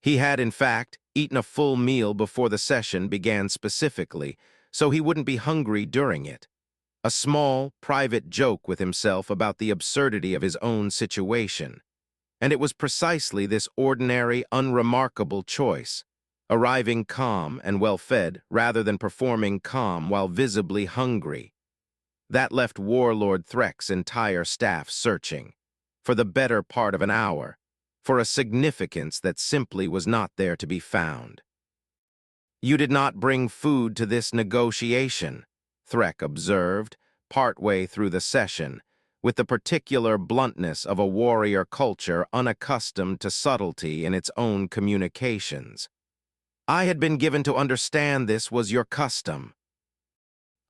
He had, in fact, eaten a full meal before the session began specifically, so he wouldn't be hungry during it. A small, private joke with himself about the absurdity of his own situation. And it was precisely this ordinary, unremarkable choice, arriving calm and well-fed rather than performing calm while visibly hungry, That left Warlord Threk's entire staff searching, for the better part of an hour, for a significance that simply was not there to be found. "You did not bring food to this negotiation," Threk observed, partway through the session, with the particular bluntness of a warrior culture unaccustomed to subtlety in its own communications. "I had been given to understand this was your custom."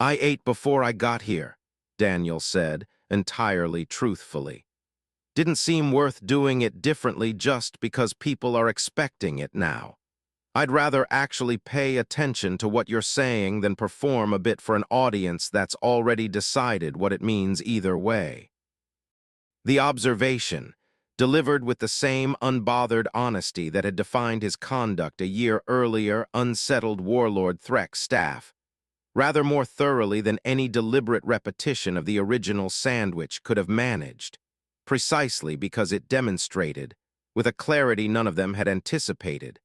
"I ate before I got here," Daniel said, entirely truthfully. "Didn't seem worth doing it differently just because people are expecting it now. I'd rather actually pay attention to what you're saying than perform a bit for an audience that's already decided what it means either way." The observation, delivered with the same unbothered honesty that had defined his conduct a year earlier, unsettled Warlord Threk's staff, rather more thoroughly than any deliberate repetition of the original sandwich could have managed, precisely because it demonstrated, with a clarity none of them had anticipated,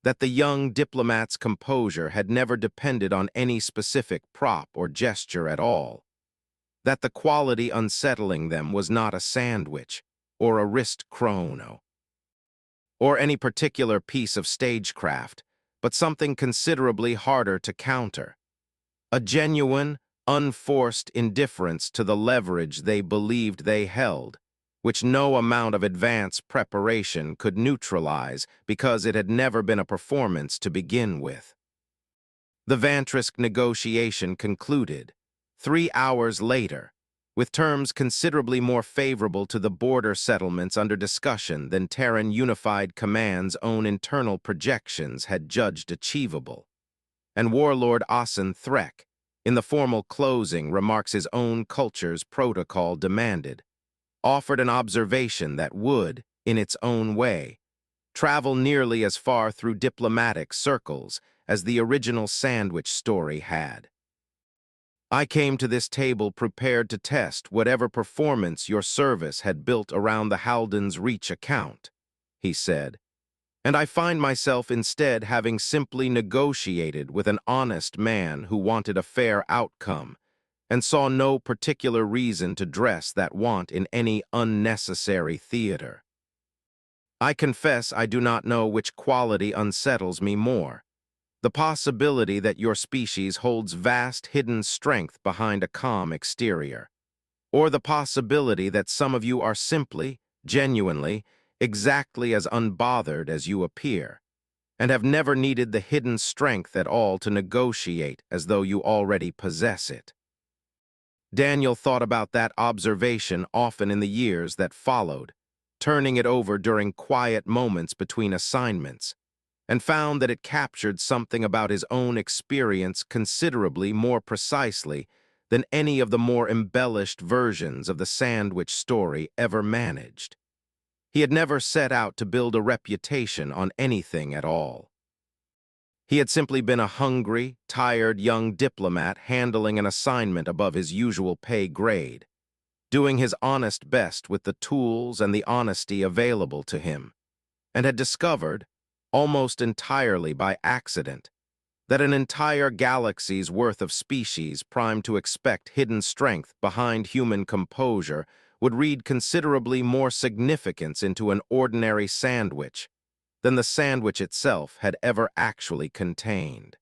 that the young diplomat's composure had never depended on any specific prop or gesture at all, that the quality unsettling them was not a sandwich, or a wrist chrono, or any particular piece of stagecraft, but something considerably harder to counter. A genuine, unforced indifference to the leverage they believed they held, which no amount of advance preparation could neutralize because it had never been a performance to begin with. The Vantrisk negotiation concluded, 3 hours later, with terms considerably more favorable to the border settlements under discussion than Terran Unified Command's own internal projections had judged achievable. And Warlord Asen Threk, in the formal closing remarks his own culture's protocol demanded, offered an observation that would, in its own way, travel nearly as far through diplomatic circles as the original sandwich story had. "I came to this table prepared to test whatever performance your service had built around the Halden's Reach account," he said, "and I find myself instead having simply negotiated with an honest man who wanted a fair outcome and saw no particular reason to dress that want in any unnecessary theater. I confess I do not know which quality unsettles me more, the possibility that your species holds vast hidden strength behind a calm exterior, or the possibility that some of you are simply, genuinely, exactly as unbothered as you appear, and have never needed the hidden strength at all to negotiate as though you already possess it." Daniel thought about that observation often in the years that followed, turning it over during quiet moments between assignments, and found that it captured something about his own experience considerably more precisely than any of the more embellished versions of the sandwich story ever managed. He had never set out to build a reputation on anything at all. He had simply been a hungry, tired young diplomat handling an assignment above his usual pay grade, doing his honest best with the tools and the honesty available to him, and had discovered, almost entirely by accident, that an entire galaxy's worth of species primed to expect hidden strength behind human composure would read considerably more significance into an ordinary sandwich than the sandwich itself had ever actually contained.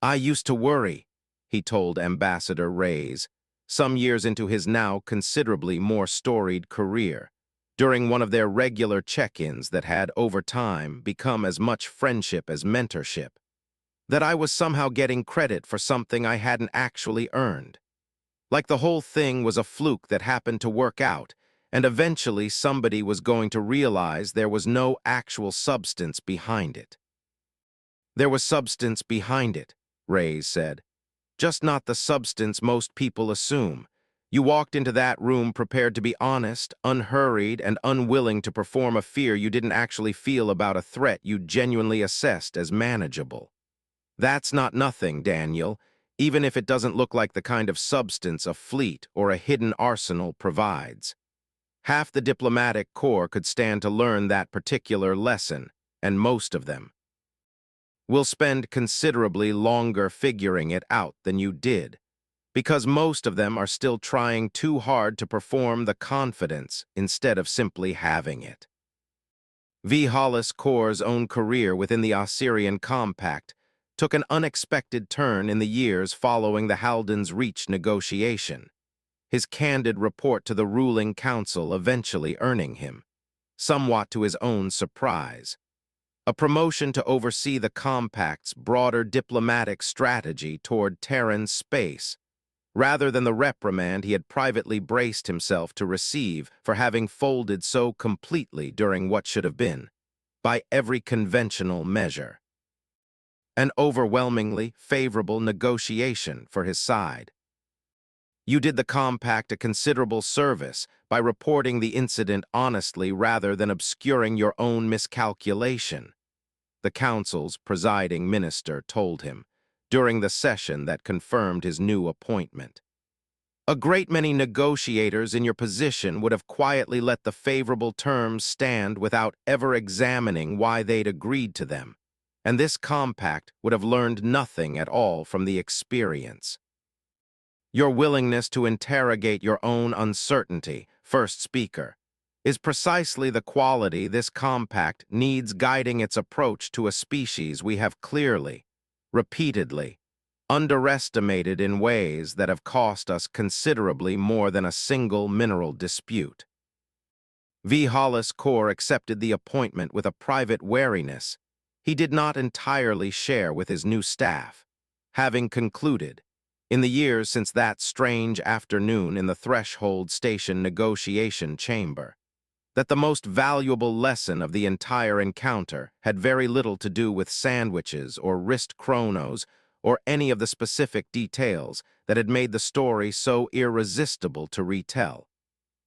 "I used to worry," he told Ambassador Reyes, some years into his now considerably more storied career, during one of their regular check-ins that had, over time, become as much friendship as mentorship, "that I was somehow getting credit for something I hadn't actually earned. Like the whole thing was a fluke that happened to work out, and eventually somebody was going to realize there was no actual substance behind it." "There was substance behind it," Reyes said. "Just not the substance most people assume. You walked into that room prepared to be honest, unhurried, and unwilling to perform a fear you didn't actually feel about a threat you genuinely assessed as manageable. That's not nothing, Daniel, even if it doesn't look like the kind of substance a fleet or a hidden arsenal provides. Half the diplomatic corps could stand to learn that particular lesson, and most of them will spend considerably longer figuring it out than you did, because most of them are still trying too hard to perform the confidence instead of simply having it. V. Hollis Corps' own career within the Osirian Compact took an unexpected turn in the years following the Haldan's Reach negotiation, his candid report to the ruling council eventually earning him, somewhat to his own surprise, a promotion to oversee the Compact's broader diplomatic strategy toward Terran space, rather than the reprimand he had privately braced himself to receive for having folded so completely during what should have been, by every conventional measure, an overwhelmingly favorable negotiation for his side. You did the Compact a considerable service by reporting the incident honestly rather than obscuring your own miscalculation, the Council's presiding minister told him during the session that confirmed his new appointment. A great many negotiators in your position would have quietly let the favorable terms stand without ever examining why they'd agreed to them, and this compact would have learned nothing at all from the experience. Your willingness to interrogate your own uncertainty, first speaker, is precisely the quality this compact needs guiding its approach to a species we have clearly, repeatedly, underestimated in ways that have cost us considerably more than a single mineral dispute. V. Hollis Corps accepted the appointment with a private wariness he did not entirely share with his new staff, having concluded, in the years since that strange afternoon in the Threshold Station negotiation chamber, that the most valuable lesson of the entire encounter had very little to do with sandwiches or wrist chronos or any of the specific details that had made the story so irresistible to retell,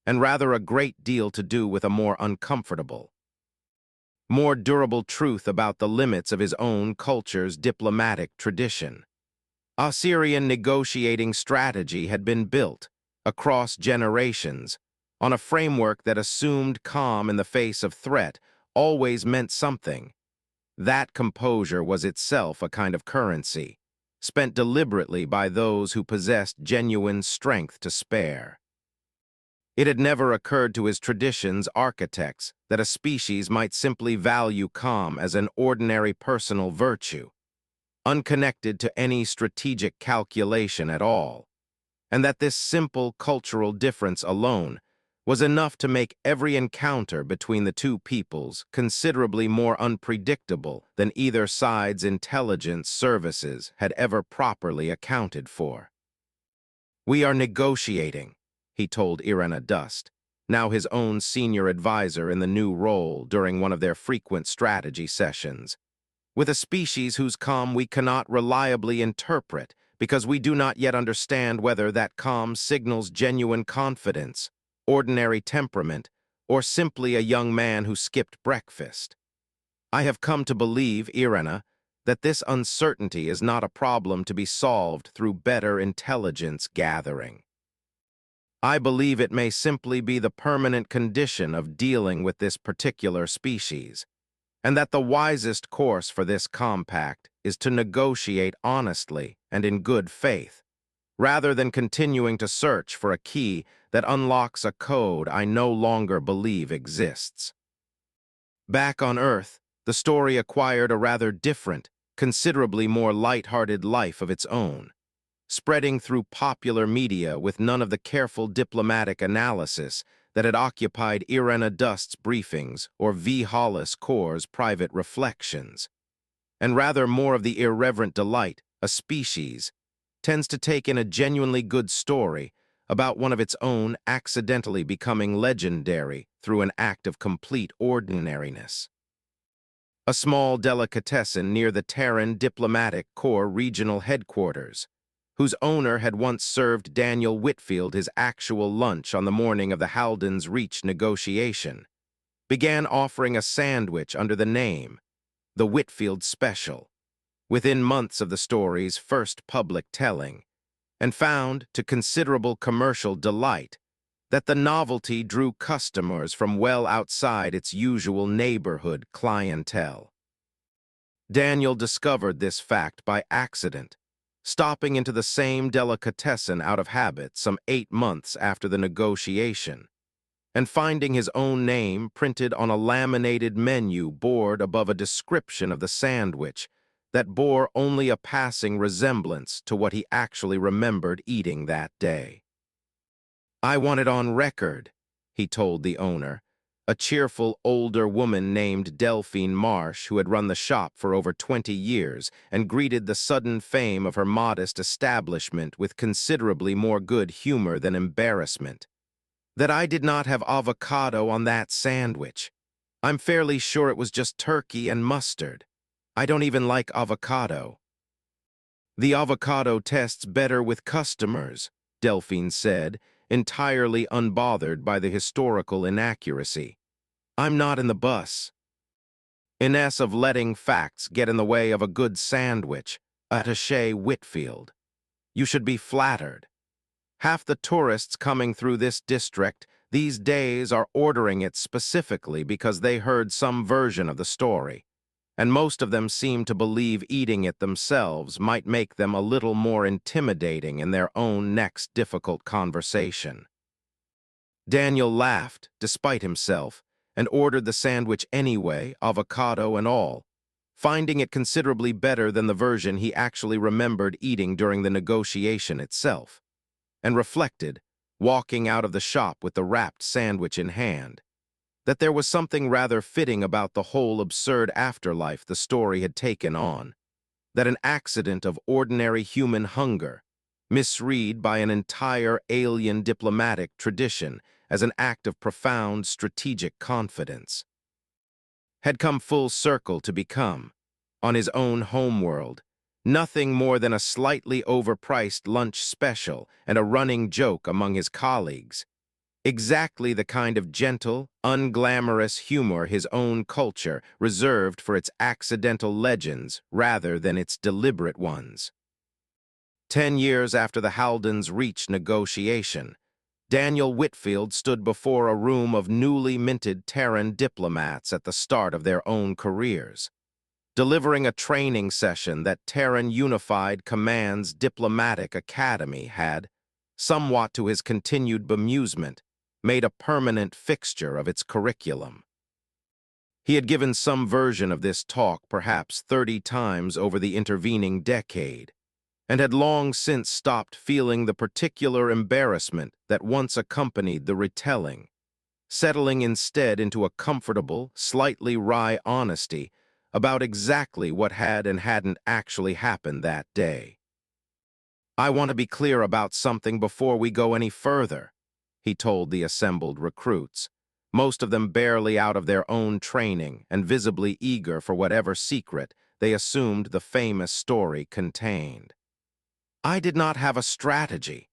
and rather a great deal to do with a more uncomfortable, more durable truth about the limits of his own culture's diplomatic tradition. Osirian negotiating strategy had been built, across generations, on a framework that assumed calm in the face of threat always meant something. That composure was itself a kind of currency, spent deliberately by those who possessed genuine strength to spare. It had never occurred to his tradition's architects that a species might simply value calm as an ordinary personal virtue, unconnected to any strategic calculation at all, and that this simple cultural difference alone was enough to make every encounter between the two peoples considerably more unpredictable than either side's intelligence services had ever properly accounted for. "We are negotiating," he told Irena Dust, now his own senior advisor in the new role during one of their frequent strategy sessions, "with a species whose calm we cannot reliably interpret because we do not yet understand whether that calm signals genuine confidence, ordinary temperament, or simply a young man who skipped breakfast. I have come to believe, Irena, that this uncertainty is not a problem to be solved through better intelligence gathering. I believe it may simply be the permanent condition of dealing with this particular species, and that the wisest course for this compact is to negotiate honestly and in good faith, rather than continuing to search for a key that unlocks a code I no longer believe exists." Back on Earth, the story acquired a rather different, considerably more light-hearted life of its own, spreading through popular media with none of the careful diplomatic analysis that had occupied Irena Dust's briefings or V. Hollis Corps' private reflections, and rather more of the irreverent delight a species tends to take in a genuinely good story about one of its own accidentally becoming legendary through an act of complete ordinariness. A small delicatessen near the Terran Diplomatic Corps regional headquarters, whose owner had once served Daniel Whitfield his actual lunch on the morning of the Haldan's Reach negotiation, began offering a sandwich under the name, the Whitfield Special, within months of the story's first public telling, and found, to considerable commercial delight, that the novelty drew customers from well outside its usual neighborhood clientele. Daniel discovered this fact by accident, stopping into the same delicatessen out of habit some 8 months after the negotiation, and finding his own name printed on a laminated menu board above a description of the sandwich that bore only a passing resemblance to what he actually remembered eating that day. "I want it on record," he told the owner, a cheerful older woman named Delphine Marsh who had run the shop for over 20 years and greeted the sudden fame of her modest establishment with considerably more good humor than embarrassment, "that I did not have avocado on that sandwich. I'm fairly sure it was just turkey and mustard. I don't even like avocado." "The avocado tests better with customers," Delphine said, entirely unbothered by the historical inaccuracy. "I'm not in the bus." Ines of letting facts get in the way of a good sandwich, attaché Whitfield. "You should be flattered. Half the tourists coming through this district these days are ordering it specifically because they heard some version of the story, and most of them seem to believe eating it themselves might make them a little more intimidating in their own next difficult conversation." Daniel laughed, despite himself, and ordered the sandwich anyway, avocado and all, finding it considerably better than the version he actually remembered eating during the negotiation itself, and reflected, walking out of the shop with the wrapped sandwich in hand, that there was something rather fitting about the whole absurd afterlife the story had taken on, that an accident of ordinary human hunger, misread by an entire alien diplomatic tradition as an act of profound strategic confidence, had come full circle to become, on his own homeworld, nothing more than a slightly overpriced lunch special and a running joke among his colleagues, exactly the kind of gentle, unglamorous humor his own culture reserved for its accidental legends rather than its deliberate ones. 10 years after the Haldens reached negotiation, Daniel Whitfield stood before a room of newly minted Terran diplomats at the start of their own careers, delivering a training session that Terran Unified Command's Diplomatic Academy had, somewhat to his continued bemusement, made a permanent fixture of its curriculum. He had given some version of this talk perhaps 30 times over the intervening decade, and had long since stopped feeling the particular embarrassment that once accompanied the retelling, settling instead into a comfortable, slightly wry honesty about exactly what had and hadn't actually happened that day. "I want to be clear about something before we go any further," he told the assembled recruits, most of them barely out of their own training and visibly eager for whatever secret they assumed the famous story contained. "I did not have a strategy.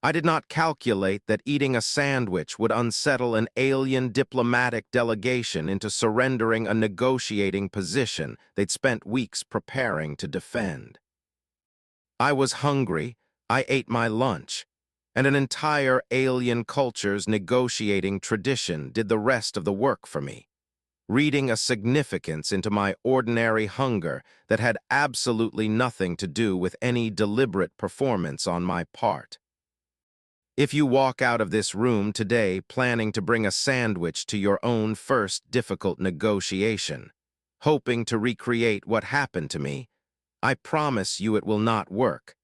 I did not calculate that eating a sandwich would unsettle an alien diplomatic delegation into surrendering a negotiating position they'd spent weeks preparing to defend. I was hungry, I ate my lunch, and an entire alien culture's negotiating tradition did the rest of the work for me, reading a significance into my ordinary hunger that had absolutely nothing to do with any deliberate performance on my part. If you walk out of this room today planning to bring a sandwich to your own first difficult negotiation, hoping to recreate what happened to me, I promise you it will not work,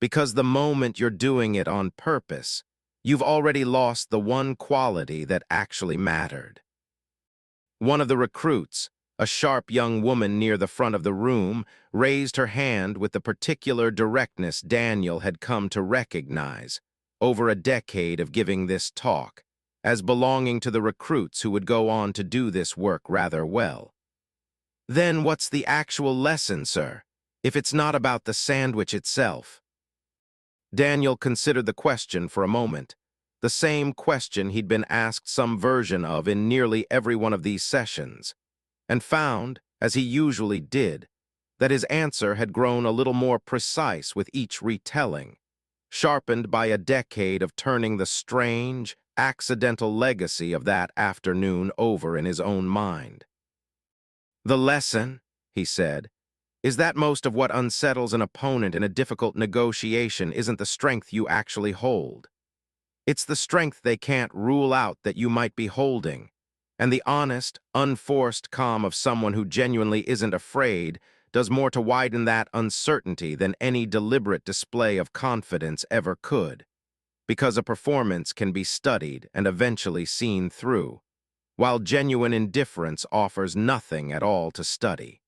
because the moment you're doing it on purpose, you've already lost the one quality that actually mattered." One of the recruits, a sharp young woman near the front of the room, raised her hand with the particular directness Daniel had come to recognize, over a decade of giving this talk, as belonging to the recruits who would go on to do this work rather well. "Then what's the actual lesson, sir, if it's not about the sandwich itself?" Daniel considered the question for a moment, the same question he'd been asked some version of in nearly every one of these sessions, and found, as he usually did, that his answer had grown a little more precise with each retelling, sharpened by a decade of turning the strange, accidental legacy of that afternoon over in his own mind. "The lesson," he said, is that most of what unsettles an opponent in a difficult negotiation isn't the strength you actually hold. It's the strength they can't rule out that you might be holding, and the honest, unforced calm of someone who genuinely isn't afraid does more to widen that uncertainty than any deliberate display of confidence ever could, because a performance can be studied and eventually seen through, while genuine indifference offers nothing at all to study.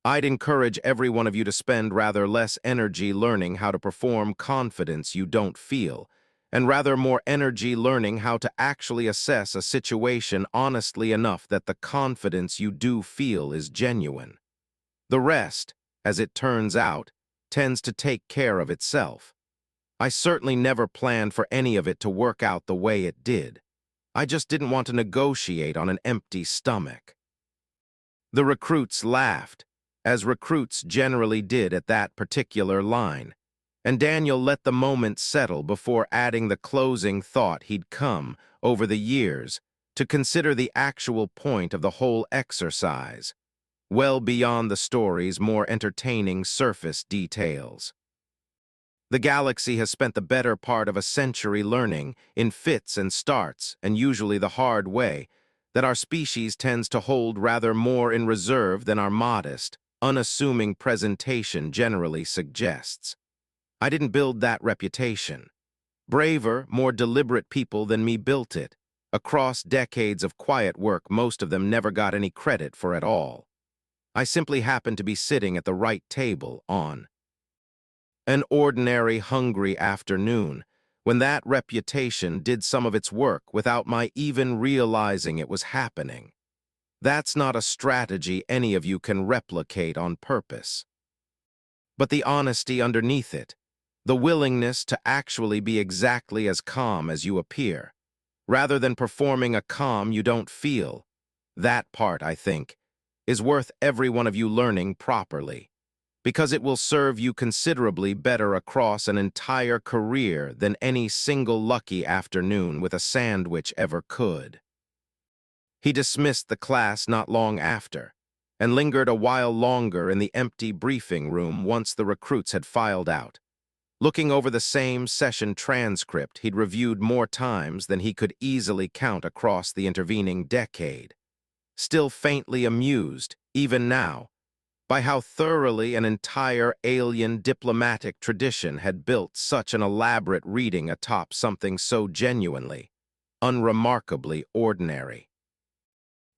I'd encourage every one of you to spend rather less energy learning how to perform confidence you don't feel, and rather more energy learning how to actually assess a situation honestly enough that the confidence you do feel is genuine. The rest, as it turns out, tends to take care of itself. I certainly never planned for any of it to work out the way it did. I just didn't want to negotiate on an empty stomach. The recruits laughed, as recruits generally did at that particular line, and Daniel let the moment settle before adding the closing thought he'd come, over the years, to consider the actual point of the whole exercise, well beyond the story's more entertaining surface details. The galaxy has spent the better part of a century learning, in fits and starts, and usually the hard way, that our species tends to hold rather more in reserve than our modest, unassuming presentation generally suggests. I didn't build that reputation. Braver, more deliberate people than me built it. Across decades of quiet work, most of them never got any credit for it all. I simply happened to be sitting at the right table on an ordinary, hungry afternoon, when that reputation did some of its work without my even realizing it was happening. That's not a strategy any of you can replicate on purpose. But the honesty underneath it, the willingness to actually be exactly as calm as you appear, rather than performing a calm you don't feel, that part, I think, is worth every one of you learning properly, because it will serve you considerably better across an entire career than any single lucky afternoon with a sandwich ever could. He dismissed the class not long after, and lingered a while longer in the empty briefing room once the recruits had filed out, looking over the same session transcript he'd reviewed more times than he could easily count across the intervening decade, still faintly amused, even now, by how thoroughly an entire alien diplomatic tradition had built such an elaborate reading atop something so genuinely, unremarkably ordinary.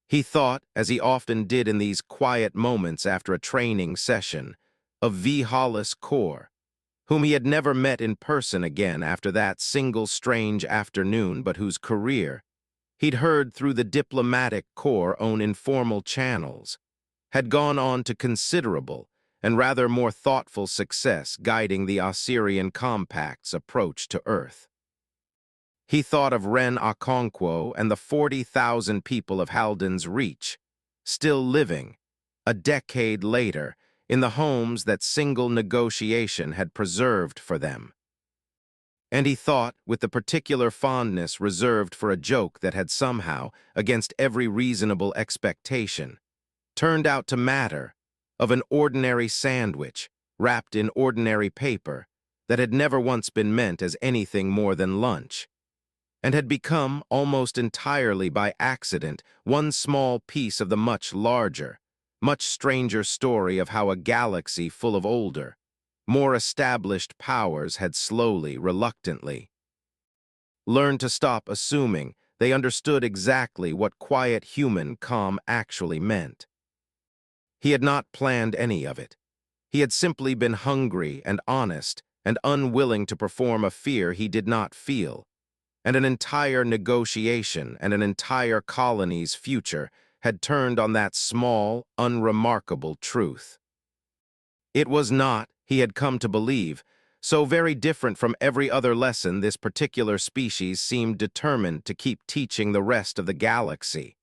He thought, as he often did in these quiet moments after a training session, of V. Hollis Core, whom he had never met in person again after that single strange afternoon, but whose career he'd heard through the diplomatic corps' own informal channels, had gone on to considerable and rather more thoughtful success guiding the Osirian Compact's approach to Earth. He thought of Ren Okonkwo and the 40,000 people of Halden's Reach, still living, a decade later, in the homes that single negotiation had preserved for them. And he thought, with the particular fondness reserved for a joke that had somehow, against every reasonable expectation, turned out to matter, of an ordinary sandwich, wrapped in ordinary paper, that had never once been meant as anything more than lunch, and had become, almost entirely by accident, one small piece of the much larger, much stranger story of how a galaxy full of older, more established powers had slowly, reluctantly, learned to stop assuming they understood exactly what quiet human calm actually meant. He had not planned any of it. He had simply been hungry and honest and unwilling to perform a fear he did not feel, and an entire negotiation and an entire colony's future had turned on that small, unremarkable truth. It was not, he had come to believe, so very different from every other lesson this particular species seemed determined to keep teaching the rest of the galaxy,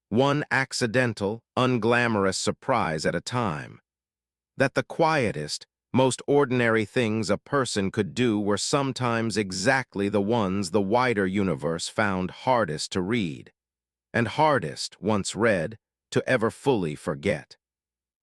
one accidental, unglamorous surprise at a time, that the quietest, most ordinary things a person could do were sometimes exactly the ones the wider universe found hardest to read, and hardest, once read, to ever fully forget.